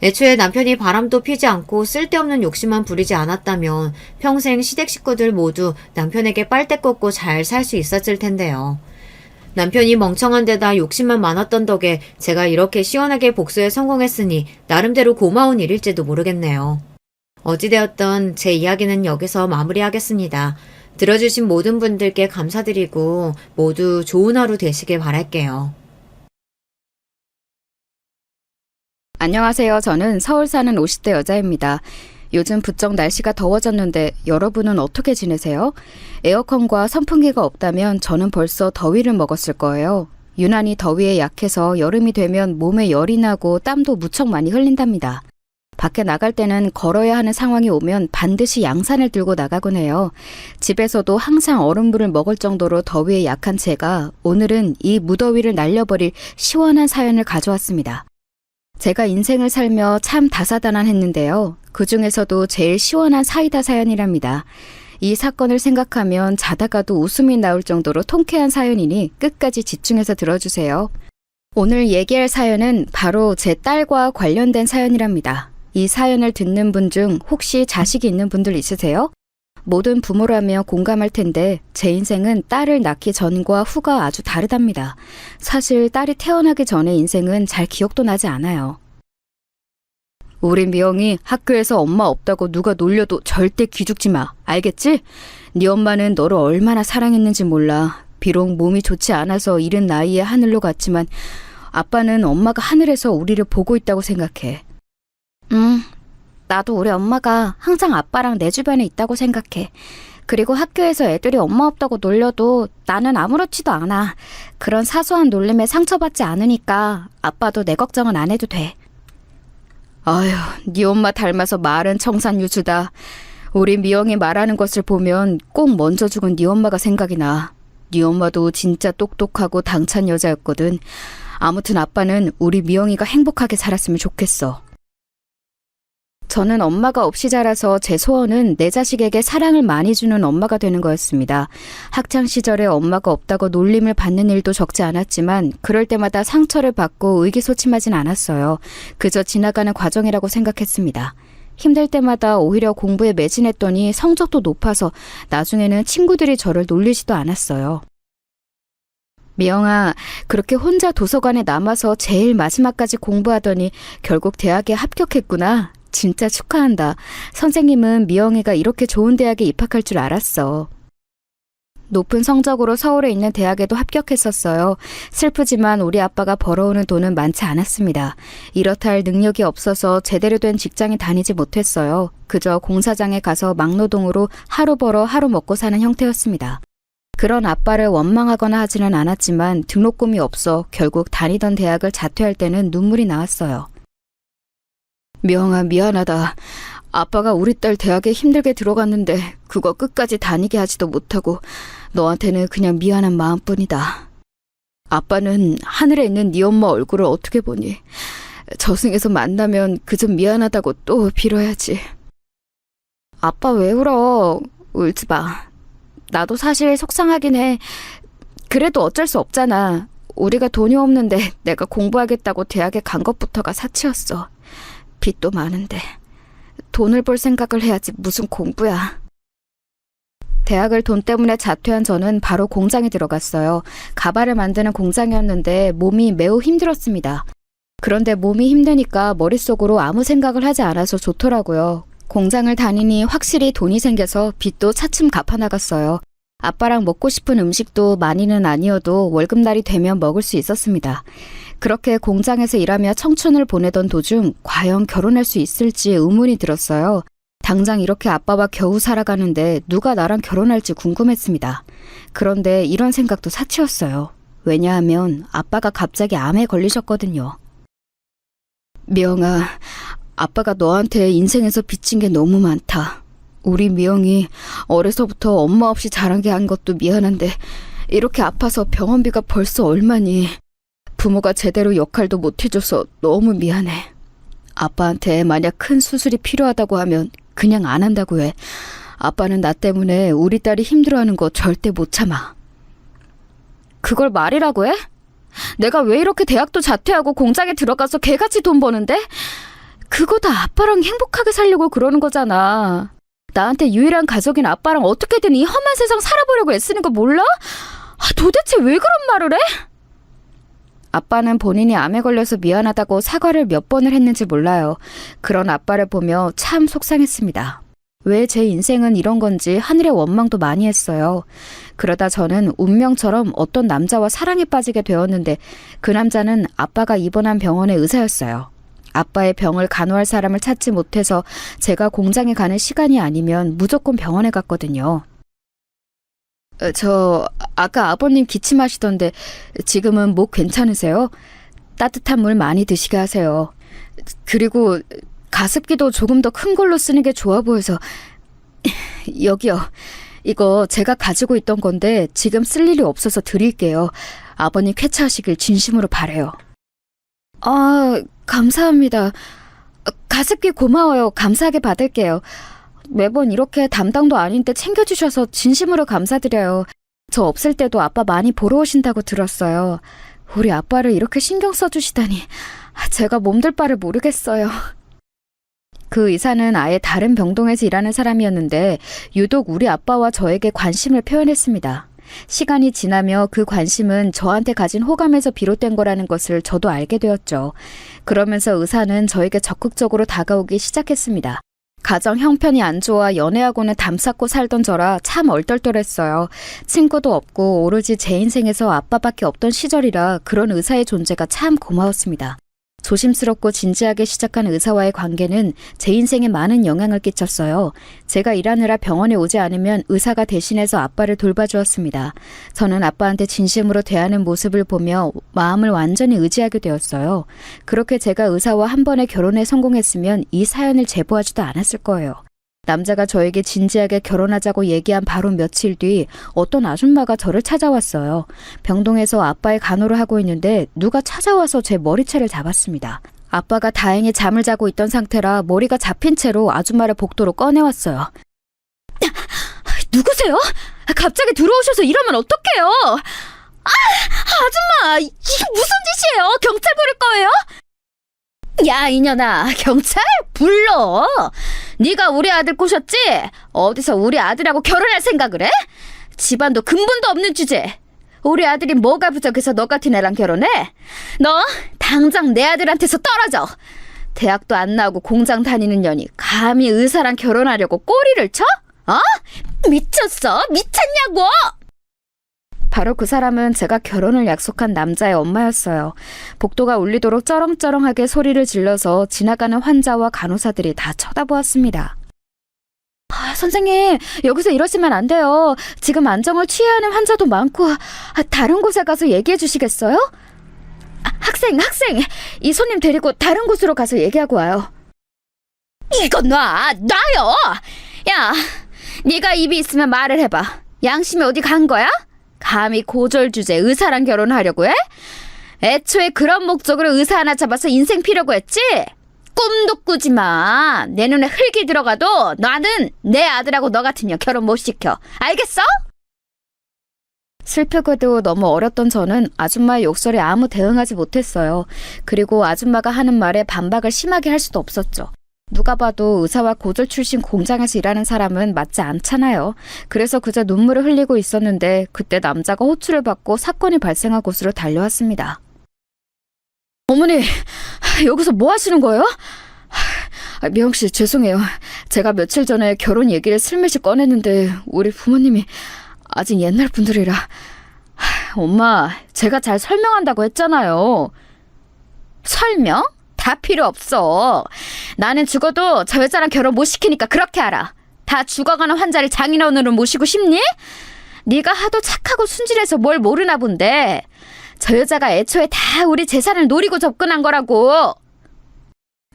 애초에 남편이 바람도 피지 않고 쓸데없는 욕심만 부리지 않았다면 평생 시댁 식구들 모두 남편에게 빨대 꽂고 잘 살 수 있었을 텐데요. 남편이 멍청한 데다 욕심만 많았던 덕에 제가 이렇게 시원하게 복수에 성공했으니 나름대로 고마운 일일지도 모르겠네요. 어찌되었던 제 이야기는 여기서 마무리하겠습니다. 들어주신 모든 분들께 감사드리고 모두 좋은 하루 되시길 바랄게요. 안녕하세요. 저는 서울 사는 50대 여자입니다. 요즘 부쩍 날씨가 더워졌는데 여러분은 어떻게 지내세요? 에어컨과 선풍기가 없다면 저는 벌써 더위를 먹었을 거예요. 유난히 더위에 약해서 여름이 되면 몸에 열이 나고 땀도 무척 많이 흘린답니다. 밖에 나갈 때는 걸어야 하는 상황이 오면 반드시 양산을 들고 나가곤 해요. 집에서도 항상 얼음물을 먹을 정도로 더위에 약한 제가 오늘은 이 무더위를 날려버릴 시원한 사연을 가져왔습니다. 제가 인생을 살며 참 다사다난했는데요. 그 중에서도 제일 시원한 사이다 사연이랍니다. 이 사건을 생각하면 자다가도 웃음이 나올 정도로 통쾌한 사연이니 끝까지 집중해서 들어주세요. 오늘 얘기할 사연은 바로 제 딸과 관련된 사연이랍니다. 이 사연을 듣는 분 중 혹시 자식이 있는 분들 있으세요? 모든 부모라며 공감할 텐데 제 인생은 딸을 낳기 전과 후가 아주 다르답니다. 사실 딸이 태어나기 전의 인생은 잘 기억도 나지 않아요. 우리 미영이 학교에서 엄마 없다고 누가 놀려도 절대 기죽지 마. 알겠지? 네 엄마는 너를 얼마나 사랑했는지 몰라. 비록 몸이 좋지 않아서 이른 나이에 하늘로 갔지만 아빠는 엄마가 하늘에서 우리를 보고 있다고 생각해. 나도 우리 엄마가 항상 아빠랑 내 주변에 있다고 생각해. 그리고 학교에서 애들이 엄마 없다고 놀려도 나는 아무렇지도 않아. 그런 사소한 놀림에 상처받지 않으니까 아빠도 내 걱정은 안 해도 돼. 아휴, 네 엄마 닮아서 말은 청산유수다. 우리 미영이 말하는 것을 보면 꼭 먼저 죽은 네 엄마가 생각이 나. 네 엄마도 진짜 똑똑하고 당찬 여자였거든. 아무튼 아빠는 우리 미영이가 행복하게 살았으면 좋겠어. 저는 엄마가 없이 자라서 제 소원은 내 자식에게 사랑을 많이 주는 엄마가 되는 거였습니다. 학창 시절에 엄마가 없다고 놀림을 받는 일도 적지 않았지만 그럴 때마다 상처를 받고 의기소침하진 않았어요. 그저 지나가는 과정이라고 생각했습니다. 힘들 때마다 오히려 공부에 매진했더니 성적도 높아서 나중에는 친구들이 저를 놀리지도 않았어요. 미영아, 그렇게 혼자 도서관에 남아서 제일 마지막까지 공부하더니 결국 대학에 합격했구나. 진짜 축하한다. 선생님은 미영이가 이렇게 좋은 대학에 입학할 줄 알았어. 높은 성적으로 서울에 있는 대학에도 합격했었어요. 슬프지만 우리 아빠가 벌어오는 돈은 많지 않았습니다. 이렇다 할 능력이 없어서 제대로 된 직장에 다니지 못했어요. 그저 공사장에 가서 막노동으로 하루 벌어 하루 먹고 사는 형태였습니다. 그런 아빠를 원망하거나 하지는 않았지만 등록금이 없어 결국 다니던 대학을 자퇴할 때는 눈물이 나왔어요. 미영아, 미안하다. 아빠가 우리 딸 대학에 힘들게 들어갔는데 그거 끝까지 다니게 하지도 못하고 너한테는 그냥 미안한 마음뿐이다. 아빠는 하늘에 있는 네 엄마 얼굴을 어떻게 보니? 저승에서 만나면 그저 미안하다고 또 빌어야지. 아빠 왜 울어? 울지 마. 나도 사실 속상하긴 해. 그래도 어쩔 수 없잖아. 우리가 돈이 없는데 내가 공부하겠다고 대학에 간 것부터가 사치였어. 빚도 많은데 돈을 벌 생각을 해야지 무슨 공부야. 대학을 돈 때문에 자퇴한 저는 바로 공장에 들어갔어요. 가발을 만드는 공장이었는데 몸이 매우 힘들었습니다. 그런데 몸이 힘드니까 머릿속으로 아무 생각을 하지 않아서 좋더라고요. 공장을 다니니 확실히 돈이 생겨서 빚도 차츰 갚아나갔어요. 아빠랑 먹고 싶은 음식도 많이는 아니어도 월급날이 되면 먹을 수 있었습니다. 그렇게 공장에서 일하며 청춘을 보내던 도중 과연 결혼할 수 있을지 의문이 들었어요. 당장 이렇게 아빠와 겨우 살아가는데 누가 나랑 결혼할지 궁금했습니다. 그런데 이런 생각도 사치였어요. 왜냐하면 아빠가 갑자기 암에 걸리셨거든요. 미영아, 아빠가 너한테 인생에서 빚진 게 너무 많다. 우리 미영이 어려서부터 엄마 없이 자라게 한 것도 미안한데 이렇게 아파서 병원비가 벌써 얼마니. 부모가 제대로 역할도 못 해줘서 너무 미안해. 아빠한테 만약 큰 수술이 필요하다고 하면 그냥 안 한다고 해. 아빠는 나 때문에 우리 딸이 힘들어하는 거 절대 못 참아. 그걸 말이라고 해? 내가 왜 이렇게 대학도 자퇴하고 공장에 들어가서 개같이 돈 버는데? 그거 다 아빠랑 행복하게 살려고 그러는 거잖아. 나한테 유일한 가족인 아빠랑 어떻게든 이 험한 세상 살아보려고 애쓰는 거 몰라? 도대체 왜 그런 말을 해? 아빠는 본인이 암에 걸려서 미안하다고 사과를 몇 번을 했는지 몰라요. 그런 아빠를 보며 참 속상했습니다. 왜 제 인생은 이런 건지 하늘의 원망도 많이 했어요. 그러다 저는 운명처럼 어떤 남자와 사랑에 빠지게 되었는데 그 남자는 아빠가 입원한 병원의 의사였어요. 아빠의 병을 간호할 사람을 찾지 못해서 제가 공장에 가는 시간이 아니면 무조건 병원에 갔거든요. 아까 아버님 기침하시던데 지금은 목 괜찮으세요? 따뜻한 물 많이 드시게 하세요. 그리고 가습기도 조금 더 큰 걸로 쓰는 게 좋아 보여서. 여기요. 이거 제가 가지고 있던 건데 지금 쓸 일이 없어서 드릴게요. 아버님 쾌차하시길 진심으로 바래요. 아, 감사합니다. 가습기 고마워요. 감사하게 받을게요. 매번 이렇게 담당도 아닌데 챙겨주셔서 진심으로 감사드려요. 저 없을 때도 아빠 많이 보러 오신다고 들었어요. 우리 아빠를 이렇게 신경 써주시다니 제가 몸둘 바를 모르겠어요. 그 의사는 아예 다른 병동에서 일하는 사람이었는데 유독 우리 아빠와 저에게 관심을 표현했습니다. 시간이 지나며 그 관심은 저한테 가진 호감에서 비롯된 거라는 것을 저도 알게 되었죠. 그러면서 의사는 저에게 적극적으로 다가오기 시작했습니다. 가정 형편이 안 좋아 연애하고는 담쌓고 살던 저라 참 얼떨떨했어요. 친구도 없고 오로지 제 인생에서 아빠밖에 없던 시절이라 그런 의사의 존재가 참 고마웠습니다. 조심스럽고 진지하게 시작한 의사와의 관계는 제 인생에 많은 영향을 끼쳤어요. 제가 일하느라 병원에 오지 않으면 의사가 대신해서 아빠를 돌봐주었습니다. 저는 아빠한테 진심으로 대하는 모습을 보며 마음을 완전히 의지하게 되었어요. 그렇게 제가 의사와 한 번에 결혼에 성공했으면 이 사연을 제보하지도 않았을 거예요. 남자가 저에게 진지하게 결혼하자고 얘기한 바로 며칠 뒤 어떤 아줌마가 저를 찾아왔어요. 병동에서 아빠의 간호를 하고 있는데 누가 찾아와서 제 머리채를 잡았습니다. 아빠가 다행히 잠을 자고 있던 상태라 머리가 잡힌 채로 아줌마를 복도로 꺼내왔어요. 누구세요? 갑자기 들어오셔서 이러면 어떡해요? 아줌마! 이게 무슨 짓이에요? 경찰 부를 거예요? 야, 이년아, 경찰? 불러. 네가 우리 아들 꼬셨지? 어디서 우리 아들하고 결혼할 생각을 해? 집안도 근본도 없는 주제. 우리 아들이 뭐가 부족해서 너 같은 애랑 결혼해? 너 당장 내 아들한테서 떨어져. 대학도 안 나오고 공장 다니는 년이 감히 의사랑 결혼하려고 꼬리를 쳐? 미쳤어? 미쳤냐고? 바로 그 사람은 제가 결혼을 약속한 남자의 엄마였어요. 복도가 울리도록 쩌렁쩌렁하게 소리를 질러서 지나가는 환자와 간호사들이 다 쳐다보았습니다. 선생님, 여기서 이러시면 안 돼요. 지금 안정을 취해야 하는 환자도 많고 다른 곳에 가서 얘기해 주시겠어요? 학생! 이 손님 데리고 다른 곳으로 가서 얘기하고 와요. 이거 놔요! 야, 네가 입이 있으면 말을 해봐. 양심이 어디 간 거야? 감히 고졸 주제 의사랑 결혼하려고 해? 애초에 그런 목적으로 의사 하나 잡아서 인생 피려고 했지? 꿈도 꾸지 마. 내 눈에 흙이 들어가도 나는 내 아들하고 너 같은 년 결혼 못 시켜. 알겠어? 슬프게도 너무 어렸던 저는 아줌마의 욕설에 아무 대응하지 못했어요. 그리고 아줌마가 하는 말에 반박을 심하게 할 수도 없었죠. 누가 봐도 의사와 고졸 출신 공장에서 일하는 사람은 맞지 않잖아요. 그래서 그저 눈물을 흘리고 있었는데 그때 남자가 호출을 받고 사건이 발생한 곳으로 달려왔습니다. 어머니, 여기서 뭐 하시는 거예요? 미영 씨, 죄송해요. 제가 며칠 전에 결혼 얘기를 슬며시 꺼냈는데 우리 부모님이 아직 옛날 분들이라. 엄마, 제가 잘 설명한다고 했잖아요. 설명? 다 필요 없어. 나는 죽어도 저 여자랑 결혼 못 시키니까 그렇게 알아. 다 죽어가는 환자를 장인어른으로 모시고 싶니? 네가 하도 착하고 순진해서 뭘 모르나 본데. 저 여자가 애초에 다 우리 재산을 노리고 접근한 거라고.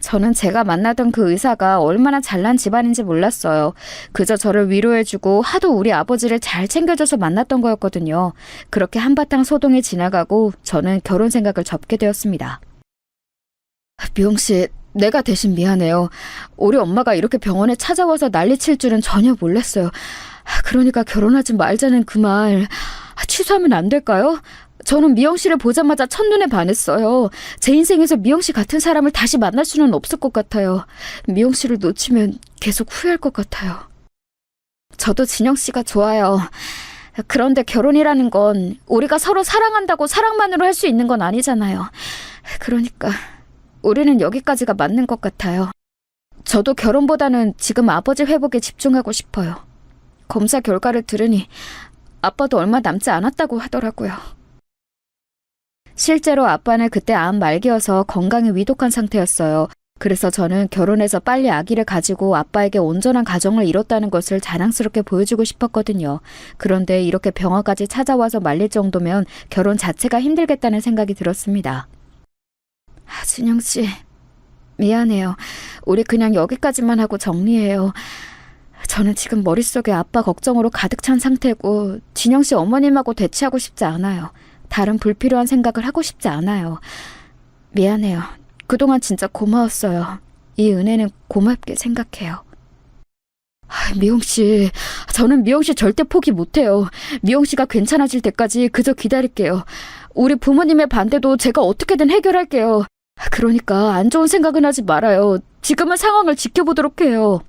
저는 제가 만나던 그 의사가 얼마나 잘난 집안인지 몰랐어요. 그저 저를 위로해주고 하도 우리 아버지를 잘 챙겨줘서 만났던 거였거든요. 그렇게 한바탕 소동이 지나가고 저는 결혼 생각을 접게 되었습니다. 미영 씨, 내가 대신 미안해요. 우리 엄마가 이렇게 병원에 찾아와서 난리칠 줄은 전혀 몰랐어요. 그러니까 결혼하지 말자는 그 말 취소하면 안 될까요? 저는 미영 씨를 보자마자 첫눈에 반했어요. 제 인생에서 미영 씨 같은 사람을 다시 만날 수는 없을 것 같아요. 미영 씨를 놓치면 계속 후회할 것 같아요. 저도 진영 씨가 좋아요. 그런데 결혼이라는 건 우리가 서로 사랑한다고 사랑만으로 할 수 있는 건 아니잖아요. 그러니까 우리는 여기까지가 맞는 것 같아요. 저도 결혼보다는 지금 아버지 회복에 집중하고 싶어요. 검사 결과를 들으니 아빠도 얼마 남지 않았다고 하더라고요. 실제로 아빠는 그때 암 말기여서 건강이 위독한 상태였어요. 그래서 저는 결혼해서 빨리 아기를 가지고 아빠에게 온전한 가정을 이뤘다는 것을 자랑스럽게 보여주고 싶었거든요. 그런데 이렇게 병원까지 찾아와서 말릴 정도면 결혼 자체가 힘들겠다는 생각이 들었습니다. 진영 씨, 미안해요. 우리 그냥 여기까지만 하고 정리해요. 저는 지금 머릿속에 아빠 걱정으로 가득 찬 상태고 진영 씨 어머님하고 대치하고 싶지 않아요. 다른 불필요한 생각을 하고 싶지 않아요. 미안해요. 그동안 진짜 고마웠어요. 이 은혜는 고맙게 생각해요. 미영 씨, 저는 미영 씨 절대 포기 못해요. 미영 씨가 괜찮아질 때까지 그저 기다릴게요. 우리 부모님의 반대도 제가 어떻게든 해결할게요. 그러니까 안 좋은 생각은 하지 말아요. 지금은 상황을 지켜보도록 해요.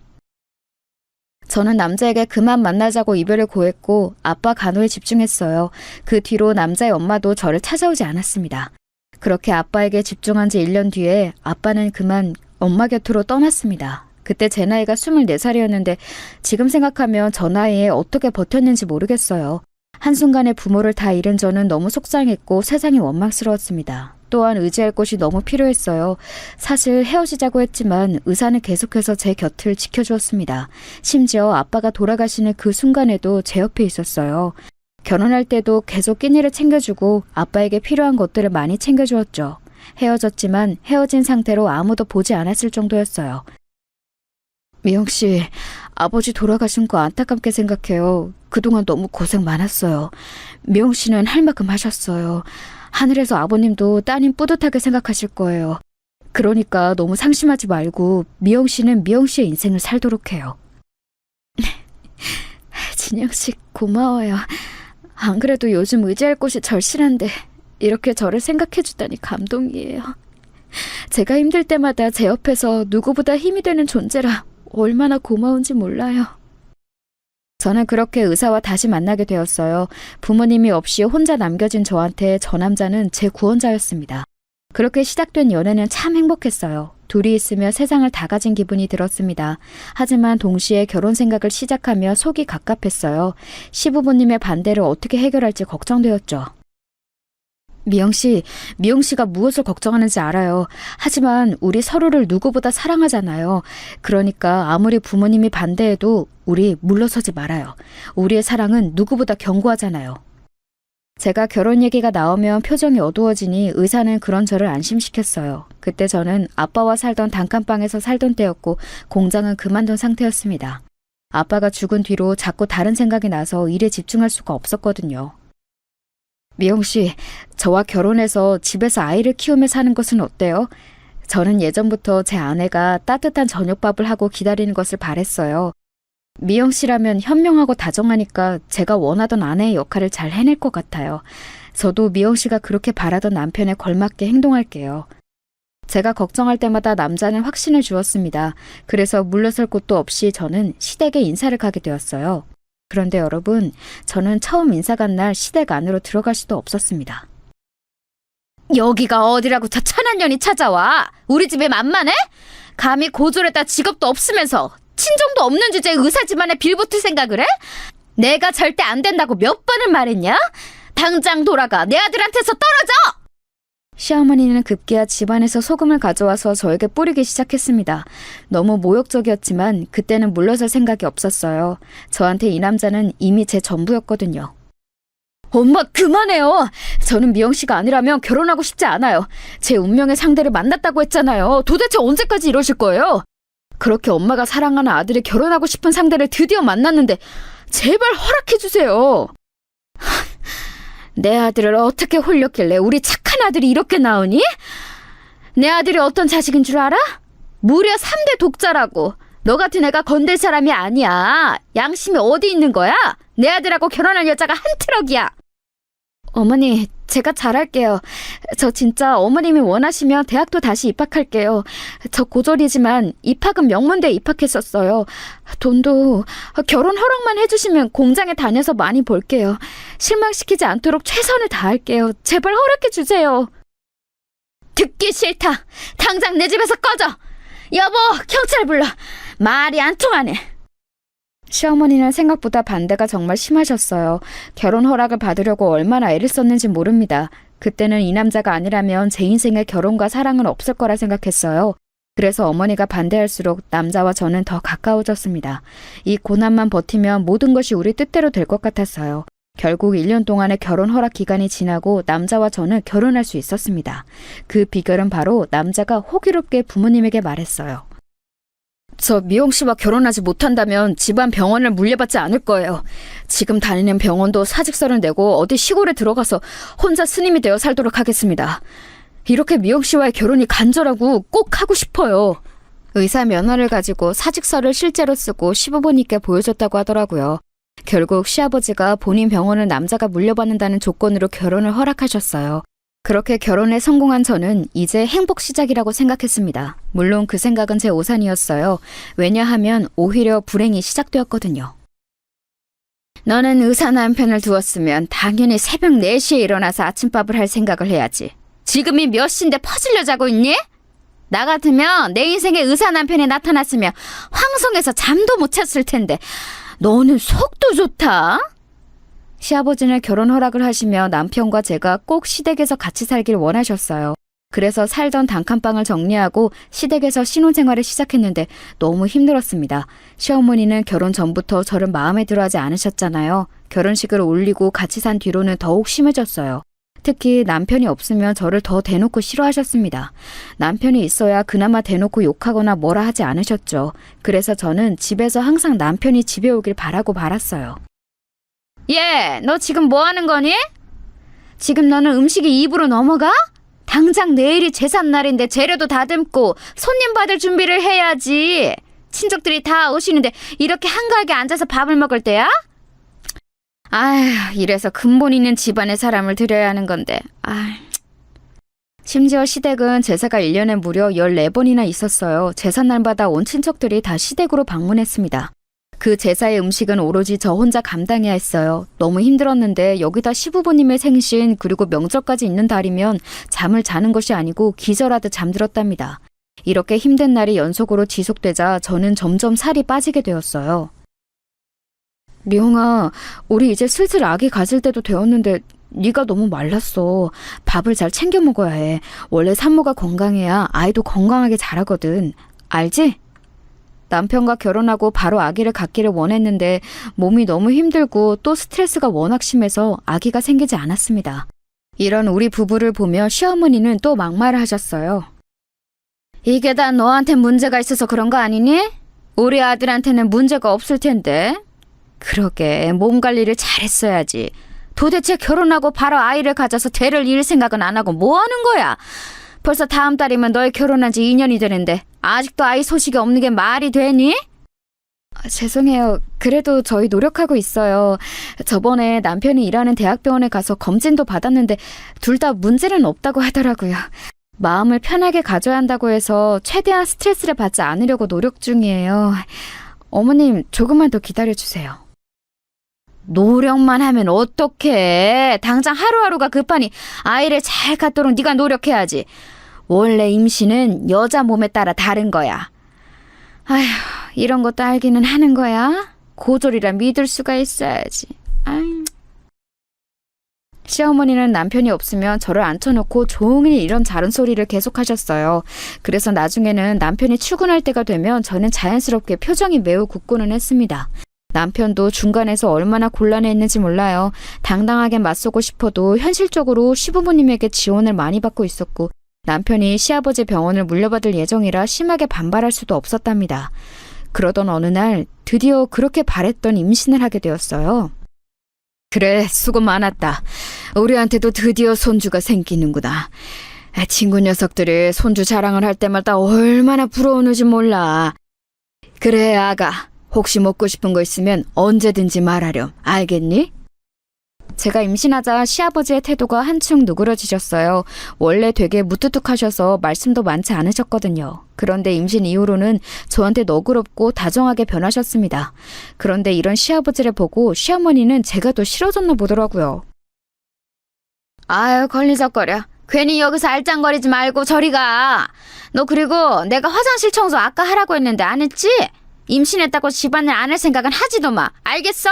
저는 남자에게 그만 만나자고 이별을 고했고 아빠 간호에 집중했어요. 그 뒤로 남자의 엄마도 저를 찾아오지 않았습니다. 그렇게 아빠에게 집중한 지 1년 뒤에 아빠는 그만 엄마 곁으로 떠났습니다. 그때 제 나이가 24살이었는데 지금 생각하면 저 나이에 어떻게 버텼는지 모르겠어요. 한순간에 부모를 다 잃은 저는 너무 속상했고 세상이 원망스러웠습니다. 또한 의지할 곳이 너무 필요했어요. 사실 헤어지자고 했지만 의사는 계속해서 제 곁을 지켜주었습니다. 심지어 아빠가 돌아가시는 그 순간에도 제 옆에 있었어요. 결혼할 때도 계속 끼니를 챙겨주고 아빠에게 필요한 것들을 많이 챙겨주었죠. 헤어졌지만 헤어진 상태로 아무도 보지 않았을 정도였어요. 미영 씨, 아버지 돌아가신 거 안타깝게 생각해요. 그동안 너무 고생 많았어요. 미영 씨는 할 만큼 하셨어요. 하늘에서 아버님도 따님 뿌듯하게 생각하실 거예요. 그러니까 너무 상심하지 말고 미영 씨는 미영 씨의 인생을 살도록 해요. 진영 씨 고마워요. 안 그래도 요즘 의지할 곳이 절실한데 이렇게 저를 생각해 주다니 감동이에요. 제가 힘들 때마다 제 옆에서 누구보다 힘이 되는 존재라 얼마나 고마운지 몰라요. 저는 그렇게 의사와 다시 만나게 되었어요. 부모님이 없이 혼자 남겨진 저한테 저 남자는 제 구원자였습니다. 그렇게 시작된 연애는 참 행복했어요. 둘이 있으며 세상을 다 가진 기분이 들었습니다. 하지만 동시에 결혼 생각을 시작하며 속이 갑갑했어요. 시부모님의 반대를 어떻게 해결할지 걱정되었죠. 미영 씨가 무엇을 걱정하는지 알아요. 하지만 우리 서로를 누구보다 사랑하잖아요. 그러니까 아무리 부모님이 반대해도 우리 물러서지 말아요. 우리의 사랑은 누구보다 견고하잖아요. 제가 결혼 얘기가 나오면 표정이 어두워지니 의사는 그런 저를 안심시켰어요. 그때 저는 아빠와 살던 단칸방에서 살던 때였고 공장은 그만둔 상태였습니다. 아빠가 죽은 뒤로 자꾸 다른 생각이 나서 일에 집중할 수가 없었거든요. 미영 씨, 저와 결혼해서 집에서 아이를 키우며 사는 것은 어때요? 저는 예전부터 제 아내가 따뜻한 저녁밥을 하고 기다리는 것을 바랬어요. 미영 씨라면 현명하고 다정하니까 제가 원하던 아내의 역할을 잘 해낼 것 같아요. 저도 미영 씨가 그렇게 바라던 남편에 걸맞게 행동할게요. 제가 걱정할 때마다 남자는 확신을 주었습니다. 그래서 물러설 곳도 없이 저는 시댁에 인사를 가게 되었어요. 그런데 여러분, 저는 처음 인사 간 날 시댁 안으로 들어갈 수도 없었습니다. 여기가 어디라고 저 천한년이 찾아와? 우리 집에 만만해? 감히 고졸에다 직업도 없으면서 친정도 없는 주제에 의사 집안에 빌붙을 생각을 해? 내가 절대 안 된다고 몇 번을 말했냐? 당장 돌아가. 내 아들한테서 떨어져! 시어머니는 급기야 집안에서 소금을 가져와서 저에게 뿌리기 시작했습니다. 너무 모욕적이었지만 그때는 물러설 생각이 없었어요. 저한테 이 남자는 이미 제 전부였거든요. 엄마 그만해요. 저는 미영 씨가 아니라면 결혼하고 싶지 않아요. 제 운명의 상대를 만났다고 했잖아요. 도대체 언제까지 이러실 거예요? 그렇게 엄마가 사랑하는 아들이 결혼하고 싶은 상대를 드디어 만났는데 제발 허락해주세요. 내 아들을 어떻게 홀렸길래 우리 착한 아들이 이렇게 나오니? 내 아들이 어떤 자식인 줄 알아? 무려 3대 독자라고. 너 같은 애가 건들 사람이 아니야. 양심이 어디 있는 거야? 내 아들하고 결혼할 여자가 한 트럭이야. 어머니, 제가 잘할게요. 저 진짜 어머님이 원하시면 대학도 다시 입학할게요. 저 고졸이지만 입학은 명문대에 입학했었어요. 돈도 결혼 허락만 해주시면 공장에 다녀서 많이 벌게요. 실망시키지 않도록 최선을 다할게요. 제발 허락해주세요. 듣기 싫다. 당장 내 집에서 꺼져. 여보, 경찰 불러. 말이 안 통하네. 시어머니는 생각보다 반대가 정말 심하셨어요. 결혼 허락을 받으려고 얼마나 애를 썼는지 모릅니다. 그때는 이 남자가 아니라면 제 인생에 결혼과 사랑은 없을 거라 생각했어요. 그래서 어머니가 반대할수록 남자와 저는 더 가까워졌습니다. 이 고난만 버티면 모든 것이 우리 뜻대로 될 것 같았어요. 결국 1년 동안의 결혼 허락 기간이 지나고 남자와 저는 결혼할 수 있었습니다. 그 비결은 바로 남자가 호기롭게 부모님에게 말했어요. 저 미영 씨와 결혼하지 못한다면 집안 병원을 물려받지 않을 거예요. 지금 다니는 병원도 사직서를 내고 어디 시골에 들어가서 혼자 스님이 되어 살도록 하겠습니다. 이렇게 미영 씨와의 결혼이 간절하고 꼭 하고 싶어요. 의사 면허를 가지고 사직서를 실제로 쓰고 시부모님께 보여줬다고 하더라고요. 결국 시아버지가 본인 병원을 남자가 물려받는다는 조건으로 결혼을 허락하셨어요. 그렇게 결혼에 성공한 저는 이제 행복 시작이라고 생각했습니다. 물론 그 생각은 제 오산이었어요. 왜냐하면 오히려 불행이 시작되었거든요. 너는 의사 남편을 두었으면 당연히 새벽 4시에 일어나서 아침밥을 할 생각을 해야지. 지금이 몇 시인데 퍼질려 자고 있니? 나 같으면 내 인생에 의사 남편이 나타났으면 황송해서 잠도 못 잤을 텐데 너는 속도 좋다. 시아버지는 결혼 허락을 하시며 남편과 제가 꼭 시댁에서 같이 살길 원하셨어요. 그래서 살던 단칸방을 정리하고 시댁에서 신혼생활을 시작했는데 너무 힘들었습니다. 시어머니는 결혼 전부터 저를 마음에 들어하지 않으셨잖아요. 결혼식을 올리고 같이 산 뒤로는 더욱 심해졌어요. 특히 남편이 없으면 저를 더 대놓고 싫어하셨습니다. 남편이 있어야 그나마 대놓고 욕하거나 뭐라 하지 않으셨죠. 그래서 저는 집에서 항상 남편이 집에 오길 바라고 말았어요. 예, 너 지금 뭐 하는 거니? 지금 너는 음식이 입으로 넘어가? 당장 내일이 제삿날인데 재료도 다듬고 손님 받을 준비를 해야지. 친척들이 다 오시는데 이렇게 한가하게 앉아서 밥을 먹을 때야? 아휴, 이래서 근본 있는 집안의 사람을 들여야 하는 건데. 심지어 시댁은 제사가 1년에 무려 14번이나 있었어요. 제삿날마다 온 친척들이 다 시댁으로 방문했습니다. 그 제사의 음식은 오로지 저 혼자 감당해야 했어요. 너무 힘들었는데 여기다 시부모님의 생신 그리고 명절까지 있는 달이면 잠을 자는 것이 아니고 기절하듯 잠들었답니다. 이렇게 힘든 날이 연속으로 지속되자 저는 점점 살이 빠지게 되었어요. 리홍아, 우리 이제 슬슬 아기 가질 때도 되었는데 네가 너무 말랐어. 밥을 잘 챙겨 먹어야 해. 원래 산모가 건강해야 아이도 건강하게 자라거든. 알지? 남편과 결혼하고 바로 아기를 갖기를 원했는데 몸이 너무 힘들고 또 스트레스가 워낙 심해서 아기가 생기지 않았습니다. 이런 우리 부부를 보며 시어머니는 또 막말을 하셨어요. 이게 다 너한테 문제가 있어서 그런 거 아니니? 우리 아들한테는 문제가 없을 텐데. 그러게 몸 관리를 잘했어야지. 도대체 결혼하고 바로 아이를 가져서 대를 이을 생각은 안 하고 뭐 하는 거야? 벌써 다음 달이면 너희 결혼한 지 2년이 되는데 아직도 아이 소식이 없는 게 말이 되니? 죄송해요. 그래도 저희 노력하고 있어요. 저번에 남편이 일하는 대학병원에 가서 검진도 받았는데 둘 다 문제는 없다고 하더라고요. 마음을 편하게 가져야 한다고 해서 최대한 스트레스를 받지 않으려고 노력 중이에요. 어머님, 조금만 더 기다려주세요. 노력만 하면 어떡해. 당장 하루하루가 급하니 아이를 잘 갖도록 네가 노력해야지. 원래 임신은 여자 몸에 따라 다른 거야. 아휴, 이런 것도 알기는 하는 거야. 고졸이라 믿을 수가 있어야지. 아휴. 시어머니는 남편이 없으면 저를 앉혀놓고 종일 이런 자른 소리를 계속하셨어요. 그래서 나중에는 남편이 출근할 때가 되면 저는 자연스럽게 표정이 매우 굳고는 했습니다. 남편도 중간에서 얼마나 곤란했는지 몰라요. 당당하게 맞서고 싶어도 현실적으로 시부모님에게 지원을 많이 받고 있었고 남편이 시아버지 병원을 물려받을 예정이라 심하게 반발할 수도 없었답니다. 그러던 어느 날 드디어 그렇게 바랬던 임신을 하게 되었어요. 그래, 수고 많았다. 우리한테도 드디어 손주가 생기는구나. 친구 녀석들이 손주 자랑을 할 때마다 얼마나 부러우는지 몰라. 그래, 아가. 혹시 먹고 싶은 거 있으면 언제든지 말하렴. 알겠니? 제가 임신하자 시아버지의 태도가 한층 누그러지셨어요. 원래 되게 무뚝뚝하셔서 말씀도 많지 않으셨거든요. 그런데 임신 이후로는 저한테 너그럽고 다정하게 변하셨습니다. 그런데 이런 시아버지를 보고 시어머니는 제가 더 싫어졌나 보더라고요. 아유, 걸리적거려. 괜히 여기서 알짱거리지 말고 저리 가. 너 그리고 내가 화장실 청소 아까 하라고 했는데 안 했지? 임신했다고 집안일 안 할 생각은 하지도 마. 알겠어?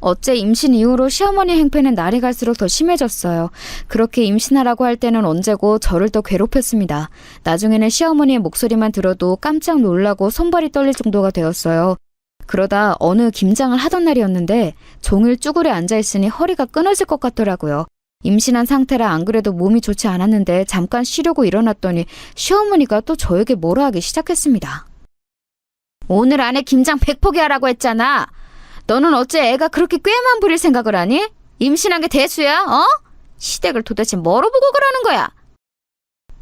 어째 임신 이후로 시어머니 행패는 날이 갈수록 더 심해졌어요. 그렇게 임신하라고 할 때는 언제고 저를 더 괴롭혔습니다. 나중에는 시어머니의 목소리만 들어도 깜짝 놀라고 손발이 떨릴 정도가 되었어요. 그러다 어느 김장을 하던 날이었는데 종일 쭈그려 앉아있으니 허리가 끊어질 것 같더라고요. 임신한 상태라 안 그래도 몸이 좋지 않았는데 잠깐 쉬려고 일어났더니 시어머니가 또 저에게 뭐라 하기 시작했습니다. 오늘 안에 김장 100포기 하라고 했잖아. 너는 어째 애가 그렇게 꾀만 부릴 생각을 하니? 임신한 게 대수야, 어? 시댁을 도대체 뭐로 보고 그러는 거야?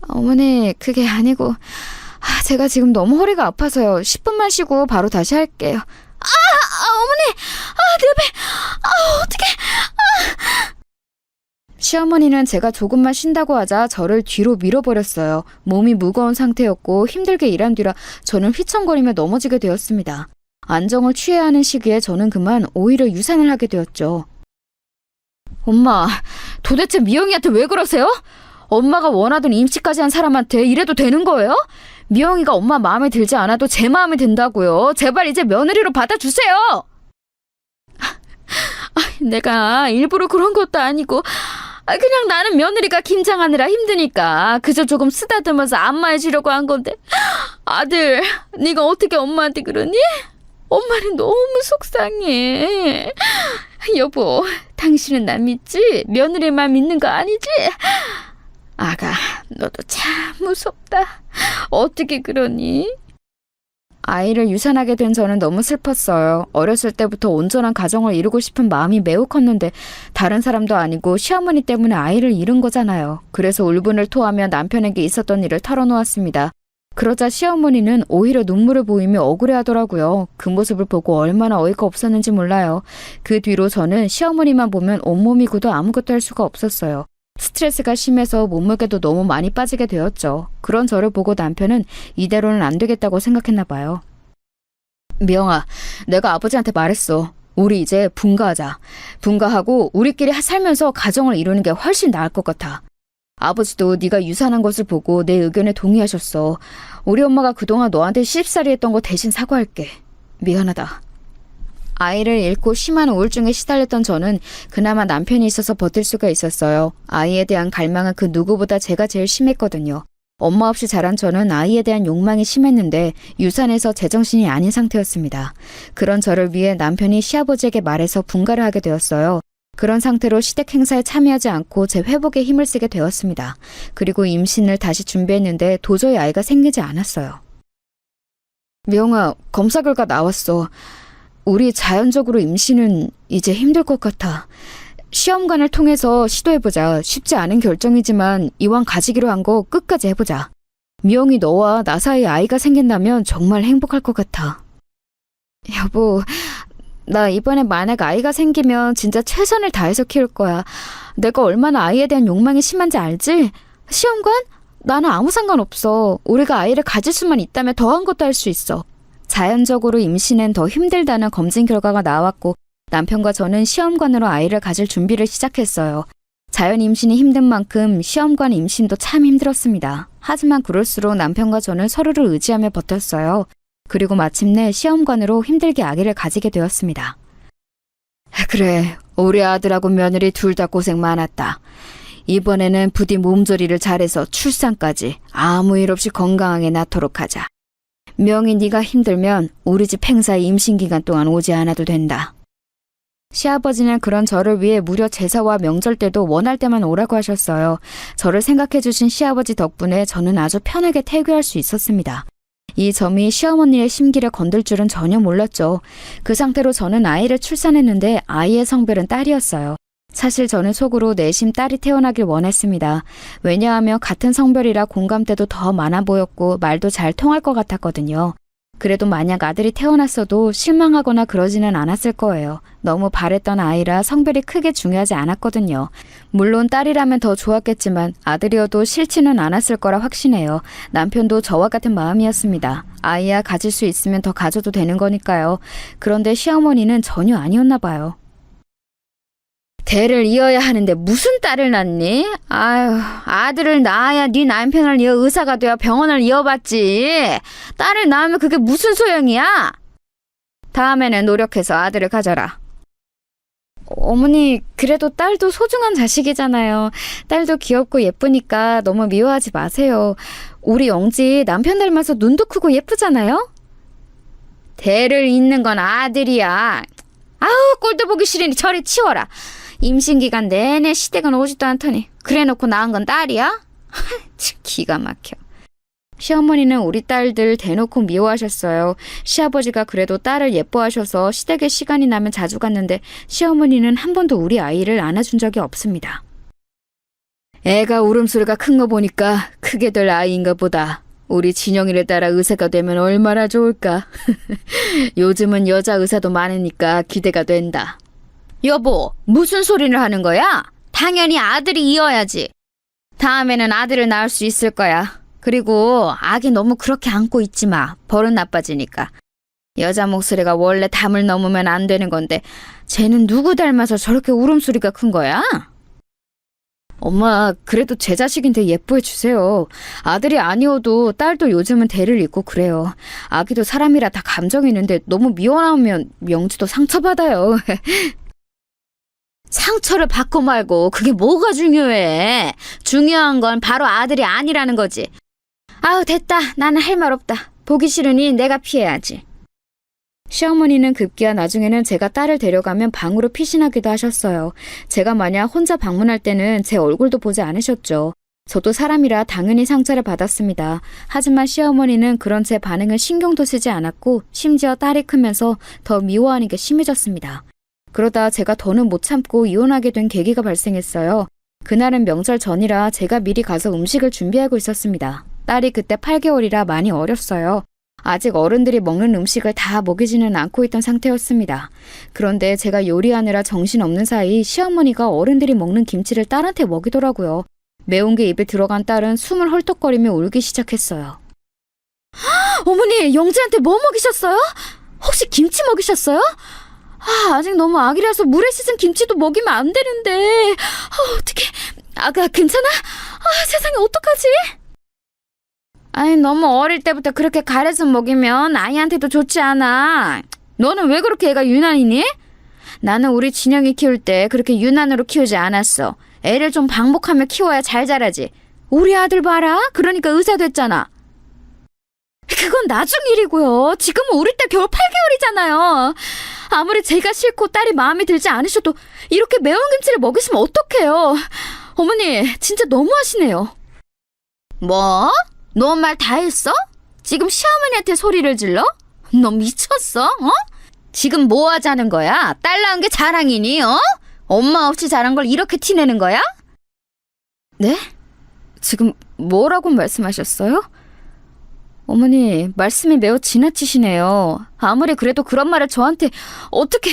어머니, 그게 아니고 제가 지금 너무 허리가 아파서요. 10분만 쉬고 바로 다시 할게요. 어머니! 내 배! 어떡해! 시어머니는 제가 조금만 쉰다고 하자 저를 뒤로 밀어버렸어요. 몸이 무거운 상태였고 힘들게 일한 뒤라 저는 휘청거리며 넘어지게 되었습니다. 안정을 취해야 하는 시기에 저는 그만 오히려 유산을 하게 되었죠. 엄마, 도대체 미영이한테 왜 그러세요? 엄마가 원하던 임시까지 한 사람한테 이래도 되는 거예요? 미영이가 엄마 마음에 들지 않아도 제 마음에 든다고요. 제발 이제 며느리로 받아주세요. 내가 일부러 그런 것도 아니고 그냥 나는 며느리가 김장하느라 힘드니까 그저 조금 쓰다듬어서 안마해주려고 한 건데 아들, 네가 어떻게 엄마한테 그러니? 엄마는 너무 속상해. 여보, 당신은 나 믿지? 며느리만 믿는 거 아니지? 아가, 너도 참 무섭다. 어떻게 그러니? 아이를 유산하게 된 저는 너무 슬펐어요. 어렸을 때부터 온전한 가정을 이루고 싶은 마음이 매우 컸는데 다른 사람도 아니고 시어머니 때문에 아이를 잃은 거잖아요. 그래서 울분을 토하며 남편에게 있었던 일을 털어놓았습니다. 그러자 시어머니는 오히려 눈물을 보이며 억울해하더라고요. 그 모습을 보고 얼마나 어이가 없었는지 몰라요. 그 뒤로 저는 시어머니만 보면 온몸이 굳어 아무것도 할 수가 없었어요. 스트레스가 심해서 몸무게도 너무 많이 빠지게 되었죠. 그런 저를 보고 남편은 이대로는 안 되겠다고 생각했나 봐요. 미영아, 내가 아버지한테 말했어. 우리 이제 분가하자. 분가하고 우리끼리 살면서 가정을 이루는 게 훨씬 나을 것 같아. 아버지도 네가 유산한 것을 보고 내 의견에 동의하셨어. 우리 엄마가 그동안 너한테 시집살이 했던 거 대신 사과할게. 미안하다. 아이를 잃고 심한 우울증에 시달렸던 저는 그나마 남편이 있어서 버틸 수가 있었어요. 아이에 대한 갈망은 그 누구보다 제가 제일 심했거든요. 엄마 없이 자란 저는 아이에 대한 욕망이 심했는데 유산해서 제정신이 아닌 상태였습니다. 그런 저를 위해 남편이 시아버지에게 말해서 분가를 하게 되었어요. 그런 상태로 시댁 행사에 참여하지 않고 제 회복에 힘을 쓰게 되었습니다. 그리고 임신을 다시 준비했는데 도저히 아이가 생기지 않았어요. 미영아, 검사 결과 나왔어. 우리 자연적으로 임신은 이제 힘들 것 같아. 시험관을 통해서 시도해보자. 쉽지 않은 결정이지만 이왕 가지기로 한 거 끝까지 해보자. 미영이 너와 나 사이에 아이가 생긴다면 정말 행복할 것 같아. 여보, 나 이번에 만약 아이가 생기면 진짜 최선을 다해서 키울 거야. 내가 얼마나 아이에 대한 욕망이 심한지 알지? 시험관? 나는 아무 상관없어. 우리가 아이를 가질 수만 있다면 더한 것도 할 수 있어. 자연적으로 임신은 더 힘들다는 검진 결과가 나왔고 남편과 저는 시험관으로 아이를 가질 준비를 시작했어요. 자연 임신이 힘든 만큼 시험관 임신도 참 힘들었습니다. 하지만 그럴수록 남편과 저는 서로를 의지하며 버텼어요. 그리고 마침내 시험관으로 힘들게 아기를 가지게 되었습니다. 그래, 우리 아들하고 며느리 둘 다 고생 많았다. 이번에는 부디 몸조리를 잘해서 출산까지 아무 일 없이 건강하게 낳도록 하자. 명희, 네가 힘들면 우리 집 행사에 임신기간 동안 오지 않아도 된다. 시아버지는 그런 저를 위해 무려 제사와 명절 때도 원할 때만 오라고 하셨어요. 저를 생각해 주신 시아버지 덕분에 저는 아주 편하게 태교할 수 있었습니다. 이 점이 시어머니의 심기를 건들 줄은 전혀 몰랐죠. 그 상태로 저는 아이를 출산했는데 아이의 성별은 딸이었어요. 사실 저는 속으로 내심 딸이 태어나길 원했습니다. 왜냐하면 같은 성별이라 공감대도 더 많아 보였고 말도 잘 통할 것 같았거든요. 그래도 만약 아들이 태어났어도 실망하거나 그러지는 않았을 거예요. 너무 바랬던 아이라 성별이 크게 중요하지 않았거든요. 물론 딸이라면 더 좋았겠지만 아들이어도 싫지는 않았을 거라 확신해요. 남편도 저와 같은 마음이었습니다. 아이야 가질 수 있으면 더 가져도 되는 거니까요. 그런데 시어머니는 전혀 아니었나 봐요. 대를 이어야 하는데 무슨 딸을 낳니? 아유, 아들을 낳아야 네 남편을 이어 의사가 되어 병원을 이어봤지. 딸을 낳으면 그게 무슨 소용이야? 다음에는 노력해서 아들을 가져라. 어머니, 그래도 딸도 소중한 자식이잖아요. 딸도 귀엽고 예쁘니까 너무 미워하지 마세요. 우리 영지 남편 닮아서 눈도 크고 예쁘잖아요? 대를 잇는 건 아들이야. 아우, 꼴도 보기 싫으니 저리 치워라. 임신기간 내내 시댁은 오지도 않더니 그래놓고 낳은 건 딸이야? 참 기가 막혀. 시어머니는 우리 딸들 대놓고 미워하셨어요. 시아버지가 그래도 딸을 예뻐하셔서 시댁에 시간이 나면 자주 갔는데 시어머니는 한 번도 우리 아이를 안아준 적이 없습니다. 애가 울음소리가 큰 거 보니까 크게 될 아이인가 보다. 우리 진영이를 따라 의사가 되면 얼마나 좋을까. 요즘은 여자 의사도 많으니까 기대가 된다. 여보, 무슨 소리를 하는 거야? 당연히 아들이 이어야지. 다음에는 아들을 낳을 수 있을 거야. 그리고 아기 너무 그렇게 안고 있지 마. 버릇 나빠지니까. 여자 목소리가 원래 담을 넘으면 안 되는 건데 쟤는 누구 닮아서 저렇게 울음소리가 큰 거야? 엄마, 그래도 제 자식인데 예뻐해 주세요. 아들이 아니어도 딸도 요즘은 대를 잇고 그래요. 아기도 사람이라 다 감정이 있는데 너무 미워하면 명지도 상처받아요. 상처를 받고 말고 그게 뭐가 중요해. 중요한 건 바로 아들이 아니라는 거지. 아우, 됐다. 나는 할 말 없다. 보기 싫으니 내가 피해야지. 시어머니는 급기야 나중에는 제가 딸을 데려가면 방으로 피신하기도 하셨어요. 제가 만약 혼자 방문할 때는 제 얼굴도 보지 않으셨죠. 저도 사람이라 당연히 상처를 받았습니다. 하지만 시어머니는 그런 제 반응을 신경도 쓰지 않았고 심지어 딸이 크면서 더 미워하는 게 심해졌습니다. 그러다 제가 더는 못 참고 이혼하게 된 계기가 발생했어요. 그날은 명절 전이라 제가 미리 가서 음식을 준비하고 있었습니다. 딸이 그때 8개월이라 많이 어렸어요. 아직 어른들이 먹는 음식을 다 먹이지는 않고 있던 상태였습니다. 그런데 제가 요리하느라 정신없는 사이 시어머니가 어른들이 먹는 김치를 딸한테 먹이더라고요. 매운 게 입에 들어간 딸은 숨을 헐떡거리며 울기 시작했어요. 어머니, 영지한테 뭐 먹이셨어요? 혹시 김치 먹이셨어요? 아직 너무 아기라서 물에 씻은 김치도 먹이면 안 되는데. 어떡해. 아가 괜찮아? 세상에 어떡하지? 아니, 너무 어릴 때부터 그렇게 가래서 먹이면 아이한테도 좋지 않아. 너는 왜 그렇게 애가 유난이니? 나는 우리 진영이 키울 때 그렇게 유난으로 키우지 않았어. 애를 좀 방목하며 키워야 잘 자라지. 우리 아들 봐라. 그러니까 의사 됐잖아. 그건 나중 일이고요. 지금은 우리 딸 겨우 8개월이잖아요. 아무리 제가 싫고 딸이 마음에 들지 않으셔도 이렇게 매운 김치를 먹이시면 어떡해요. 어머니, 진짜 너무하시네요. 뭐? 너 말 다 했어? 지금 시어머니한테 소리를 질러? 너 미쳤어? 어? 지금 뭐 하자는 거야? 딸 낳은 게 자랑이니? 어? 엄마 없이 자란 걸 이렇게 티내는 거야? 네? 지금 뭐라고 말씀하셨어요? 어머니, 말씀이 매우 지나치시네요. 아무리 그래도 그런 말을 저한테 어떻게...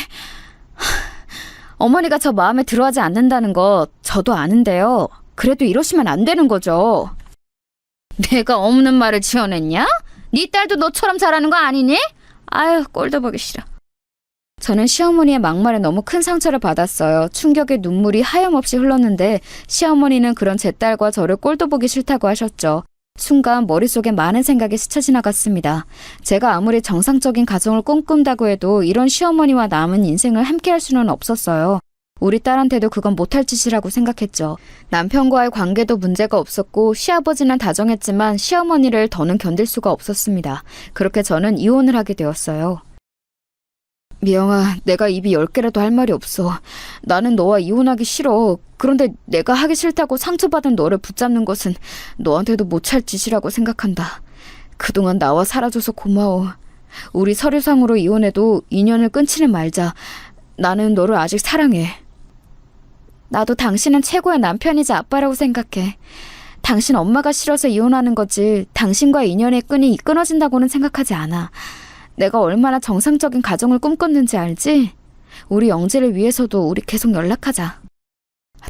어머니가 저 마음에 들어하지 않는다는 거 저도 아는데요. 그래도 이러시면 안 되는 거죠. 내가 없는 말을 지어냈냐? 네 딸도 너처럼 잘하는 거 아니니? 아유, 꼴도 보기 싫어. 저는 시어머니의 막말에 너무 큰 상처를 받았어요. 충격의 눈물이 하염없이 흘렀는데 시어머니는 그런 제 딸과 저를 꼴도 보기 싫다고 하셨죠. 순간 머릿속에 많은 생각이 스쳐 지나갔습니다. 제가 아무리 정상적인 가정을 꿈꾼다고 해도 이런 시어머니와 남은 인생을 함께할 수는 없었어요. 우리 딸한테도 그건 못할 짓이라고 생각했죠. 남편과의 관계도 문제가 없었고 시아버지는 다정했지만 시어머니를 더는 견딜 수가 없었습니다. 그렇게 저는 이혼을 하게 되었어요. 미영아, 내가 입이 10개라도 할 말이 없어. 나는 너와 이혼하기 싫어. 그런데 내가 하기 싫다고 상처받은 너를 붙잡는 것은 너한테도 못할 짓이라고 생각한다. 그동안 나와 살아줘서 고마워. 우리 서류상으로 이혼해도 인연을 끊지는 말자. 나는 너를 아직 사랑해. 나도 당신은 최고의 남편이자 아빠라고 생각해. 당신 엄마가 싫어서 이혼하는 거지 당신과의 인연의 끈이 끊어진다고는 생각하지 않아. 내가 얼마나 정상적인 가정을 꿈꿨는지 알지? 우리 영지를 위해서도 우리 계속 연락하자.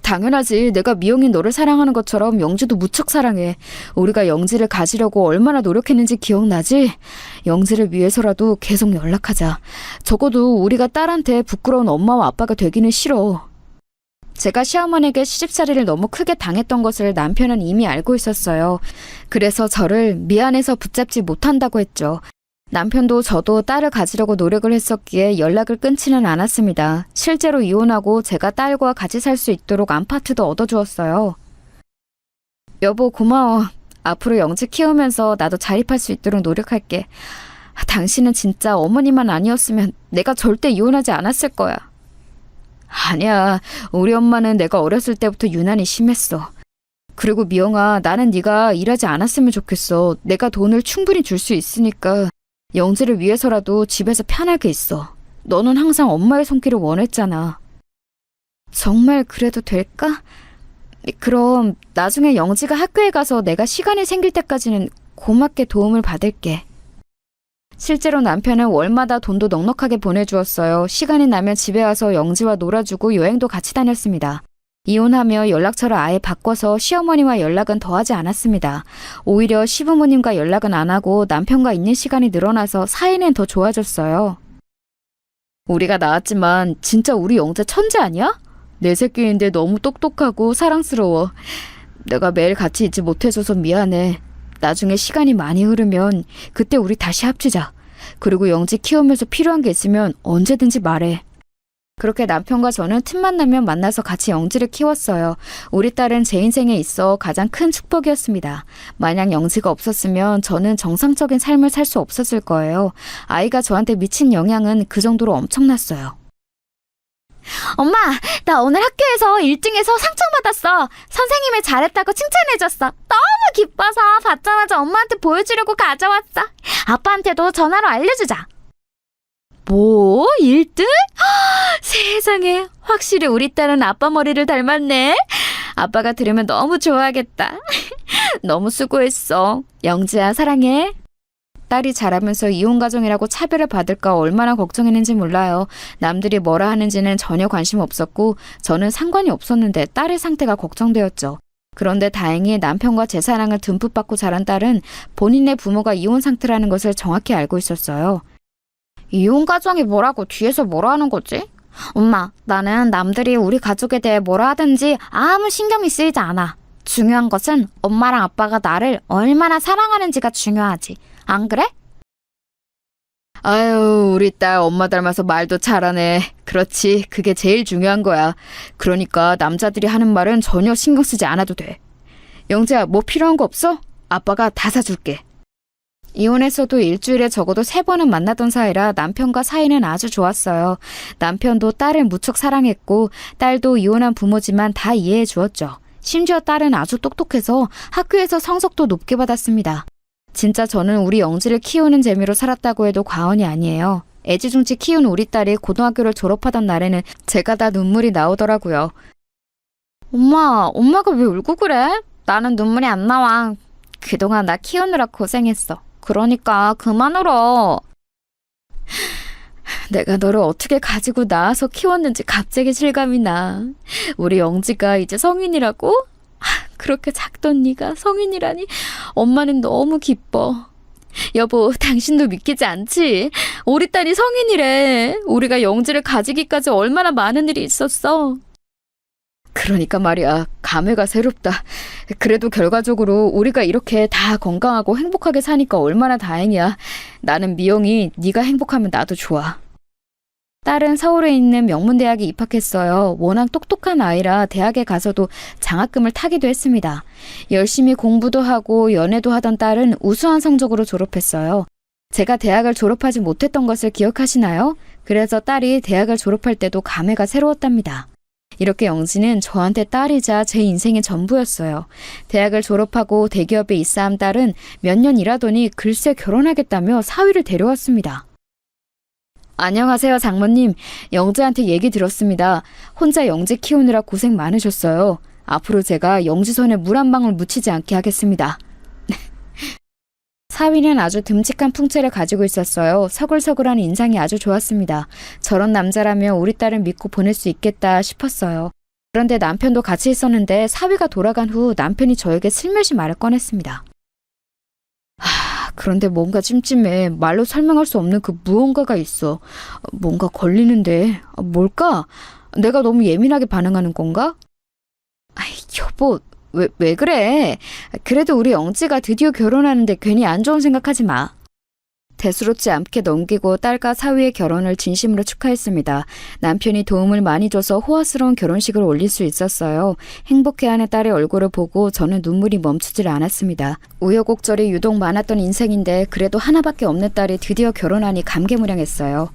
당연하지. 내가 미영이 너를 사랑하는 것처럼 영지도 무척 사랑해. 우리가 영지를 가지려고 얼마나 노력했는지 기억나지? 영지를 위해서라도 계속 연락하자. 적어도 우리가 딸한테 부끄러운 엄마와 아빠가 되기는 싫어. 제가 시어머니에게 시집살이를 너무 크게 당했던 것을 남편은 이미 알고 있었어요. 그래서 저를 미안해서 붙잡지 못한다고 했죠. 남편도 저도 딸을 가지려고 노력을 했었기에 연락을 끊지는 않았습니다. 실제로 이혼하고 제가 딸과 같이 살 수 있도록 아파트도 얻어주었어요. 여보, 고마워. 앞으로 영지 키우면서 나도 자립할 수 있도록 노력할게. 당신은 진짜 어머니만 아니었으면 내가 절대 이혼하지 않았을 거야. 아니야, 우리 엄마는 내가 어렸을 때부터 유난히 심했어. 그리고 미영아, 나는 네가 일하지 않았으면 좋겠어. 내가 돈을 충분히 줄 수 있으니까 영지를 위해서라도 집에서 편하게 있어. 너는 항상 엄마의 손길을 원했잖아. 정말 그래도 될까? 그럼 나중에 영지가 학교에 가서 내가 시간이 생길 때까지는 고맙게 도움을 받을게. 실제로 남편은 월마다 돈도 넉넉하게 보내주었어요. 시간이 나면 집에 와서 영지와 놀아주고 여행도 같이 다녔습니다. 이혼하며 연락처를 아예 바꿔서 시어머니와 연락은 더하지 않았습니다. 오히려 시부모님과 연락은 안 하고 남편과 있는 시간이 늘어나서 사이는 더 좋아졌어요. 우리가 낳았지만 진짜 우리 영재 천재 아니야? 내 새끼인데 너무 똑똑하고 사랑스러워. 내가 매일 같이 있지 못해줘서 미안해. 나중에 시간이 많이 흐르면 그때 우리 다시 합치자. 그리고 영지 키우면서 필요한 게 있으면 언제든지 말해. 그렇게 남편과 저는 틈만 나면 만나서 같이 영지를 키웠어요. 우리 딸은 제 인생에 있어 가장 큰 축복이었습니다. 만약 영지가 없었으면 저는 정상적인 삶을 살 수 없었을 거예요. 아이가 저한테 미친 영향은 그 정도로 엄청났어요. 엄마, 나 오늘 학교에서 1등해서 상장 받았어. 선생님이 잘했다고 칭찬해줬어. 너무 기뻐서 받자마자 엄마한테 보여주려고 가져왔어. 아빠한테도 전화로 알려주자. 뭐? 1등? 세상에, 확실히 우리 딸은 아빠 머리를 닮았네. 아빠가 들으면 너무 좋아하겠다. 너무 수고했어. 영지야, 사랑해. 딸이 자라면서 이혼 가정이라고 차별을 받을까 얼마나 걱정했는지 몰라요. 남들이 뭐라 하는지는 전혀 관심 없었고 저는 상관이 없었는데 딸의 상태가 걱정되었죠. 그런데 다행히 남편과 제 사랑을 듬뿍 받고 자란 딸은 본인의 부모가 이혼 상태라는 것을 정확히 알고 있었어요. 이혼 가정이 뭐라고 뒤에서 뭐라 하는 거지? 엄마, 나는 남들이 우리 가족에 대해 뭐라 하든지 아무 신경이 쓰이지 않아. 중요한 것은 엄마랑 아빠가 나를 얼마나 사랑하는지가 중요하지. 안 그래? 아유, 우리 딸 엄마 닮아서 말도 잘하네. 그렇지, 그게 제일 중요한 거야. 그러니까 남자들이 하는 말은 전혀 신경 쓰지 않아도 돼. 영재야, 뭐 필요한 거 없어? 아빠가 다 사줄게. 이혼했어도 일주일에 적어도 3번은 만나던 사이라 남편과 사이는 아주 좋았어요. 남편도 딸을 무척 사랑했고 딸도 이혼한 부모지만 다 이해해 주었죠. 심지어 딸은 아주 똑똑해서 학교에서 성적도 높게 받았습니다. 진짜 저는 우리 영지를 키우는 재미로 살았다고 해도 과언이 아니에요. 애지중지 키운 우리 딸이 고등학교를 졸업하던 날에는 제가 다 눈물이 나오더라고요. 엄마가 왜 울고 그래? 나는 눈물이 안 나와. 그동안 나 키우느라 고생했어. 그러니까 그만 울어. 내가 너를 어떻게 가지고 낳아서 키웠는지 갑자기 실감이 나. 우리 영지가 이제 성인이라고? 그렇게 작던 네가 성인이라니 엄마는 너무 기뻐. 여보, 당신도 믿기지 않지? 우리 딸이 성인이래. 우리가 영지를 가지기까지 얼마나 많은 일이 있었어. 그러니까 말이야, 감회가 새롭다. 그래도 결과적으로 우리가 이렇게 다 건강하고 행복하게 사니까 얼마나 다행이야. 나는 미영이 네가 행복하면 나도 좋아. 딸은 서울에 있는 명문대학에 입학했어요. 워낙 똑똑한 아이라 대학에 가서도 장학금을 타기도 했습니다. 열심히 공부도 하고 연애도 하던 딸은 우수한 성적으로 졸업했어요. 제가 대학을 졸업하지 못했던 것을 기억하시나요? 그래서 딸이 대학을 졸업할 때도 감회가 새로웠답니다. 이렇게 영지는 저한테 딸이자 제 인생의 전부였어요. 대학을 졸업하고 대기업에 입사한 딸은 몇 년 일하더니 글쎄 결혼하겠다며 사위를 데려왔습니다. 안녕하세요, 장모님. 영지한테 얘기 들었습니다. 혼자 영지 키우느라 고생 많으셨어요. 앞으로 제가 영지 손에 물 한 방울 묻히지 않게 하겠습니다. 사위는 아주 듬직한 풍채를 가지고 있었어요. 서글서글한 인상이 아주 좋았습니다. 저런 남자라면 우리 딸을 믿고 보낼 수 있겠다 싶었어요. 그런데 남편도 같이 있었는데 사위가 돌아간 후 남편이 저에게 슬며시 말을 꺼냈습니다. 그런데 뭔가 찜찜해. 말로 설명할 수 없는 그 무언가가 있어. 뭔가 걸리는데. 뭘까? 내가 너무 예민하게 반응하는 건가? 아이, 여보, 왜 그래? 그래도 우리 영지가 드디어 결혼하는데 괜히 안 좋은 생각하지 마. 대수롭지 않게 넘기고 딸과 사위의 결혼을 진심으로 축하했습니다. 남편이 도움을 많이 줘서 호화스러운 결혼식을 올릴 수 있었어요. 행복해하는 딸의 얼굴을 보고 저는 눈물이 멈추질 않았습니다. 우여곡절이 유독 많았던 인생인데 그래도 하나밖에 없는 딸이 드디어 결혼하니 감개무량했어요.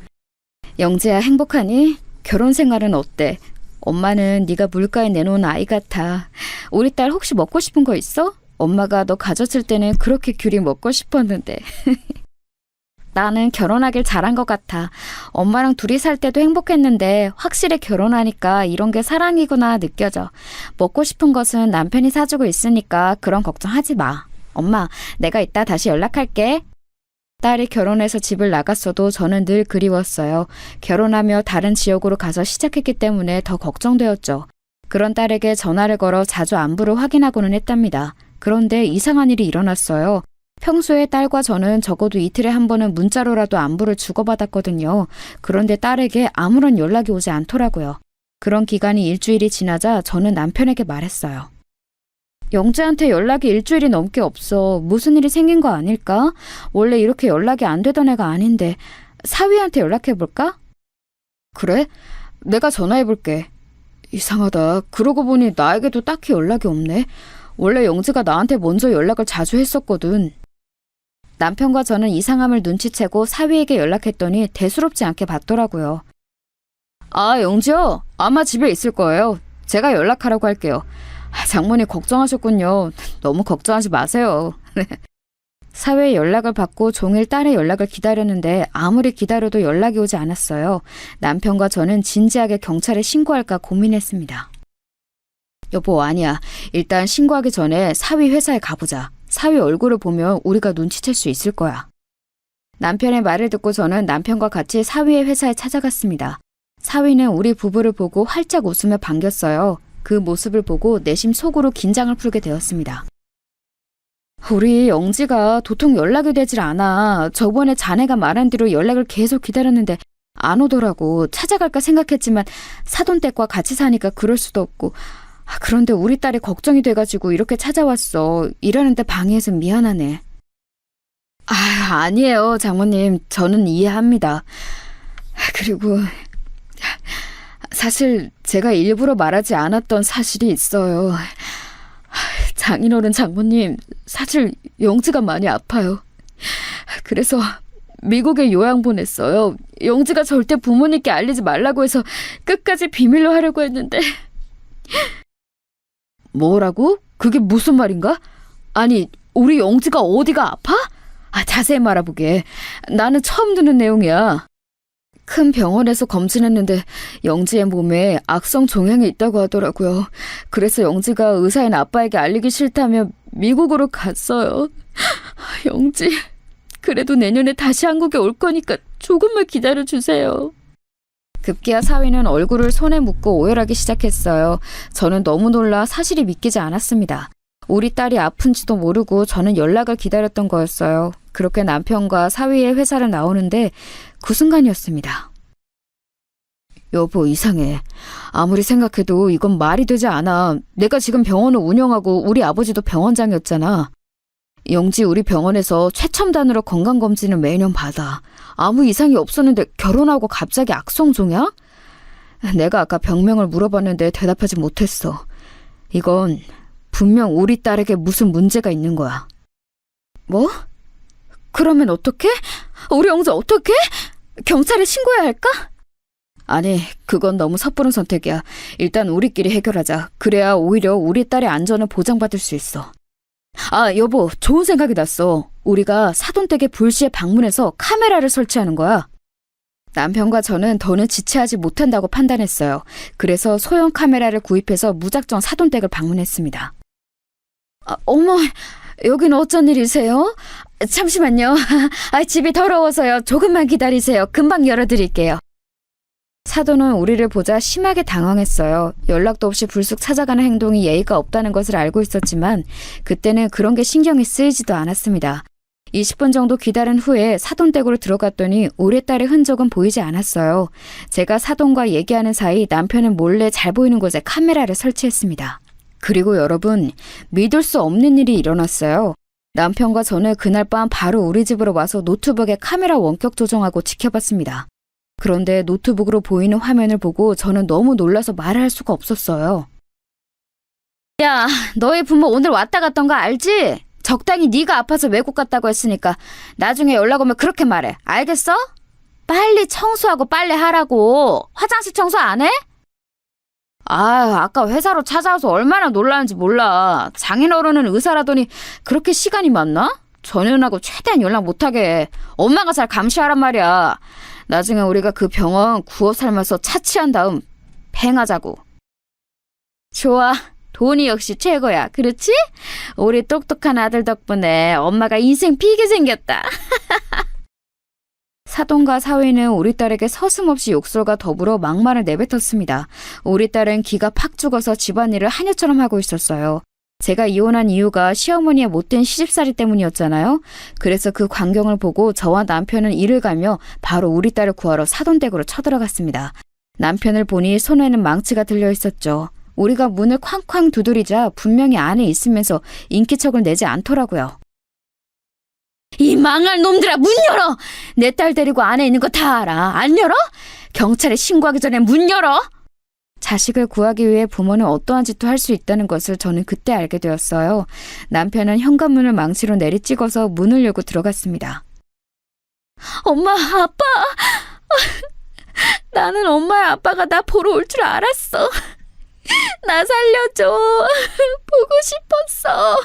영재야, 행복하니? 결혼 생활은 어때? 엄마는 네가 물가에 내놓은 아이 같아. 우리 딸 혹시 먹고 싶은 거 있어? 엄마가 너 가졌을 때는 그렇게 귤이 먹고 싶었는데. 나는 결혼하길 잘한 것 같아. 엄마랑 둘이 살 때도 행복했는데 확실히 결혼하니까 이런 게 사랑이구나 느껴져. 먹고 싶은 것은 남편이 사주고 있으니까 그런 걱정하지 마. 엄마, 내가 이따 다시 연락할게. 딸이 결혼해서 집을 나갔어도 저는 늘 그리웠어요. 결혼하며 다른 지역으로 가서 시작했기 때문에 더 걱정되었죠. 그런 딸에게 전화를 걸어 자주 안부를 확인하고는 했답니다. 그런데 이상한 일이 일어났어요. 평소에 딸과 저는 적어도 이틀에 한 번은 문자로라도 안부를 주고받았거든요. 그런데 딸에게 아무런 연락이 오지 않더라고요. 그런 기간이 일주일이 지나자 저는 남편에게 말했어요. 영재한테 연락이 일주일이 넘게 없어. 무슨 일이 생긴 거 아닐까? 원래 이렇게 연락이 안 되던 애가 아닌데. 사위한테 연락해볼까? 그래? 내가 전화해볼게. 이상하다. 그러고 보니 나에게도 딱히 연락이 없네. 원래 영재가 나한테 먼저 연락을 자주 했었거든. 남편과 저는 이상함을 눈치채고 사위에게 연락했더니 대수롭지 않게 받더라고요. 아, 영지요? 아마 집에 있을 거예요. 제가 연락하라고 할게요. 장모님 걱정하셨군요. 너무 걱정하지 마세요. 사위의 연락을 받고 종일 딸의 연락을 기다렸는데 아무리 기다려도 연락이 오지 않았어요. 남편과 저는 진지하게 경찰에 신고할까 고민했습니다. 여보, 아니야. 일단 신고하기 전에 사위 회사에 가보자. 사위 얼굴을 보면 우리가 눈치챌 수 있을 거야. 남편의 말을 듣고 저는 남편과 같이 사위의 회사에 찾아갔습니다. 사위는 우리 부부를 보고 활짝 웃으며 반겼어요. 그 모습을 보고 내심 속으로 긴장을 풀게 되었습니다. 우리 영지가 도통 연락이 되질 않아. 저번에 자네가 말한 대로 연락을 계속 기다렸는데 안 오더라고. 찾아갈까 생각했지만 사돈댁과 같이 사니까 그럴 수도 없고. 그런데 우리 딸이 걱정이 돼가지고 이렇게 찾아왔어. 일하는데 방해해서 미안하네. 아니에요, 장모님. 저는 이해합니다. 그리고 사실 제가 일부러 말하지 않았던 사실이 있어요. 장인어른 장모님, 사실 영지가 많이 아파요. 그래서 미국에 요양 보냈어요. 영지가 절대 부모님께 알리지 말라고 해서 끝까지 비밀로 하려고 했는데. 뭐라고? 그게 무슨 말인가? 아니, 우리 영지가 어디가 아파? 자세히 말해보게. 나는 처음 듣는 내용이야. 큰 병원에서 검진했는데 영지의 몸에 악성 종양이 있다고 하더라고요. 그래서 영지가 의사인 아빠에게 알리기 싫다며 미국으로 갔어요. 영지, 그래도 내년에 다시 한국에 올 거니까 조금만 기다려주세요. 급기야 사위는 얼굴을 손에 묻고 오열하기 시작했어요. 저는 너무 놀라 사실이 믿기지 않았습니다. 우리 딸이 아픈지도 모르고 저는 연락을 기다렸던 거였어요. 그렇게 남편과 사위의 회사를 나오는데 그 순간이었습니다. 여보, 이상해. 아무리 생각해도 이건 말이 되지 않아. 내가 지금 병원을 운영하고 우리 아버지도 병원장이었잖아. 영지 우리 병원에서 최첨단으로 건강검진을 매년 받아. 아무 이상이 없었는데 결혼하고 갑자기 악성종양? 내가 아까 병명을 물어봤는데 대답하지 못했어. 이건 분명 우리 딸에게 무슨 문제가 있는 거야. 뭐? 그러면 어떡해? 우리 영지 어떡해? 경찰에 신고해야 할까? 아니, 그건 너무 섣부른 선택이야. 일단 우리끼리 해결하자. 그래야 오히려 우리 딸의 안전을 보장받을 수 있어. 여보, 좋은 생각이 났어. 우리가 사돈댁에 불시에 방문해서 카메라를 설치하는 거야. 남편과 저는 더는 지체하지 못한다고 판단했어요. 그래서 소형 카메라를 구입해서 무작정 사돈댁을 방문했습니다. 어머, 여긴 어쩐 일이세요? 잠시만요. 집이 더러워서요. 조금만 기다리세요. 금방 열어드릴게요. 사돈은 우리를 보자 심하게 당황했어요. 연락도 없이 불쑥 찾아가는 행동이 예의가 없다는 것을 알고 있었지만 그때는 그런 게 신경이 쓰이지도 않았습니다. 20분 정도 기다린 후에 사돈댁으로 들어갔더니 우리 딸의 흔적은 보이지 않았어요. 제가 사돈과 얘기하는 사이 남편은 몰래 잘 보이는 곳에 카메라를 설치했습니다. 그리고 여러분, 믿을 수 없는 일이 일어났어요. 남편과 저는 그날 밤 바로 우리 집으로 와서 노트북에 카메라 원격 조정하고 지켜봤습니다. 그런데 노트북으로 보이는 화면을 보고 저는 너무 놀라서 말을 할 수가 없었어요. 야, 너희 부모 오늘 왔다 갔던 거 알지? 적당히 네가 아파서 외국 갔다고 했으니까 나중에 연락 오면 그렇게 말해. 알겠어? 빨리 청소하고 빨래 하라고. 화장실 청소 안 해? 아까 회사로 찾아와서 얼마나 놀라는지 몰라. 장인어른은 의사라더니 그렇게 시간이 많나? 전현하고 최대한 연락 못하게 해. 엄마가 잘 감시하란 말이야. 나중에 우리가 그 병원 구워 삶아서 차치한 다음 팽하자고. 좋아. 돈이 역시 최고야. 그렇지? 우리 똑똑한 아들 덕분에 엄마가 인생 피게 생겼다. 사돈과 사위는 우리 딸에게 서슴없이 욕설과 더불어 막말을 내뱉었습니다. 우리 딸은 기가 팍 죽어서 집안일을 하녀처럼 하고 있었어요. 제가 이혼한 이유가 시어머니의 못된 시집살이 때문이었잖아요. 그래서 그 광경을 보고 저와 남편은 이를 갈며 바로 우리 딸을 구하러 사돈댁으로 쳐들어갔습니다. 남편을 보니 손에는 망치가 들려 있었죠. 우리가 문을 쾅쾅 두드리자 분명히 안에 있으면서 인기척을 내지 않더라고요. 이 망할 놈들아, 문 열어! 내 딸 데리고 안에 있는 거 다 알아. 안 열어? 경찰에 신고하기 전에 문 열어! 자식을 구하기 위해 부모는 어떠한 짓도 할 수 있다는 것을 저는 그때 알게 되었어요. 남편은 현관문을 망치로 내리찍어서 문을 열고 들어갔습니다. 엄마, 아빠! 나는 엄마야 아빠가 나 보러 올 줄 알았어. 나 살려줘. 보고 싶었어.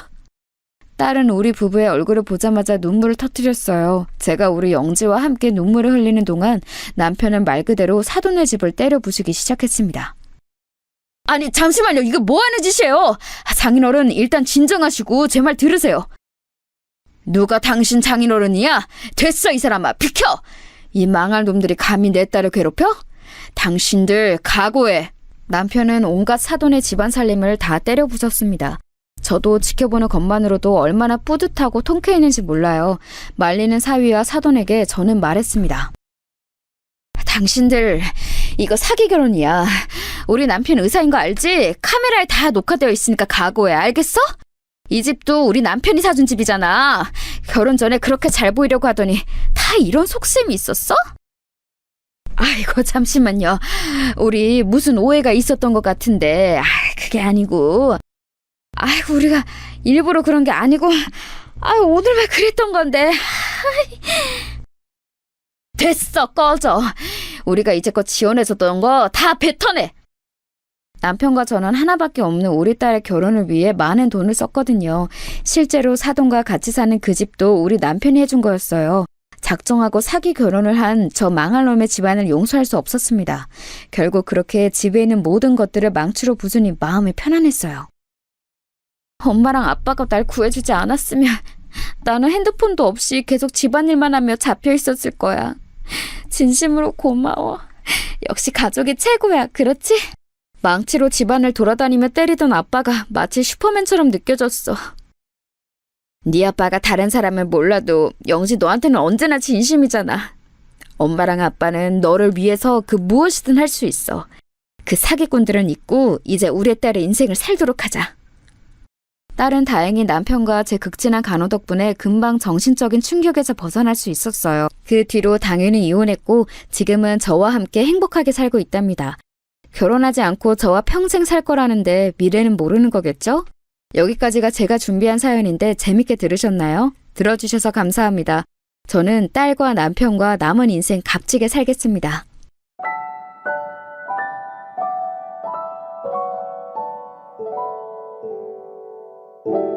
딸은 우리 부부의 얼굴을 보자마자 눈물을 터뜨렸어요. 제가 우리 영지와 함께 눈물을 흘리는 동안 남편은 말 그대로 사돈의 집을 때려 부수기 시작했습니다. 아니 잠시만요. 이거 뭐하는 짓이에요? 장인어른 일단 진정하시고 제 말 들으세요. 누가 당신 장인어른이야? 됐어 이 사람아. 비켜! 이 망할 놈들이 감히 내 딸을 괴롭혀? 당신들 각오해. 남편은 온갖 사돈의 집안 살림을 다 때려 부쉈습니다. 저도 지켜보는 것만으로도 얼마나 뿌듯하고 통쾌했는지 몰라요. 말리는 사위와 사돈에게 저는 말했습니다. 당신들 이거 사기 결혼이야. 우리 남편 의사인 거 알지? 카메라에 다 녹화되어 있으니까 각오해. 알겠어? 이 집도 우리 남편이 사준 집이잖아. 결혼 전에 그렇게 잘 보이려고 하더니 다 이런 속셈이 있었어? 아이고 잠시만요. 우리 무슨 오해가 있었던 것 같은데 그게 아니고 아이고 우리가 일부러 그런 게 아니고 오늘만 그랬던 건데. 됐어 꺼져. 우리가 이제껏 지원해줬던 거 다 뱉어내. 남편과 저는 하나밖에 없는 우리 딸의 결혼을 위해 많은 돈을 썼거든요. 실제로 사돈과 같이 사는 그 집도 우리 남편이 해준 거였어요. 작정하고 사기 결혼을 한 저 망할 놈의 집안을 용서할 수 없었습니다. 결국 그렇게 집에 있는 모든 것들을 망치로 부수니 마음이 편안했어요. 엄마랑 아빠가 날 구해주지 않았으면 나는 핸드폰도 없이 계속 집안일만 하며 잡혀 있었을 거야. 진심으로 고마워. 역시 가족이 최고야, 그렇지? 망치로 집안을 돌아다니며 때리던 아빠가 마치 슈퍼맨처럼 느껴졌어. 네 아빠가 다른 사람은 몰라도 영지 너한테는 언제나 진심이잖아. 엄마랑 아빠는 너를 위해서 그 무엇이든 할 수 있어. 그 사기꾼들은 잊고 이제 우리 딸의 인생을 살도록 하자. 딸은 다행히 남편과 제 극진한 간호 덕분에 금방 정신적인 충격에서 벗어날 수 있었어요. 그 뒤로 당연히 이혼했고 지금은 저와 함께 행복하게 살고 있답니다. 결혼하지 않고 저와 평생 살 거라는데 미래는 모르는 거겠죠? 여기까지가 제가 준비한 사연인데 재밌게 들으셨나요? 들어주셔서 감사합니다. 저는 딸과 남편과 남은 인생 값지게 살겠습니다. you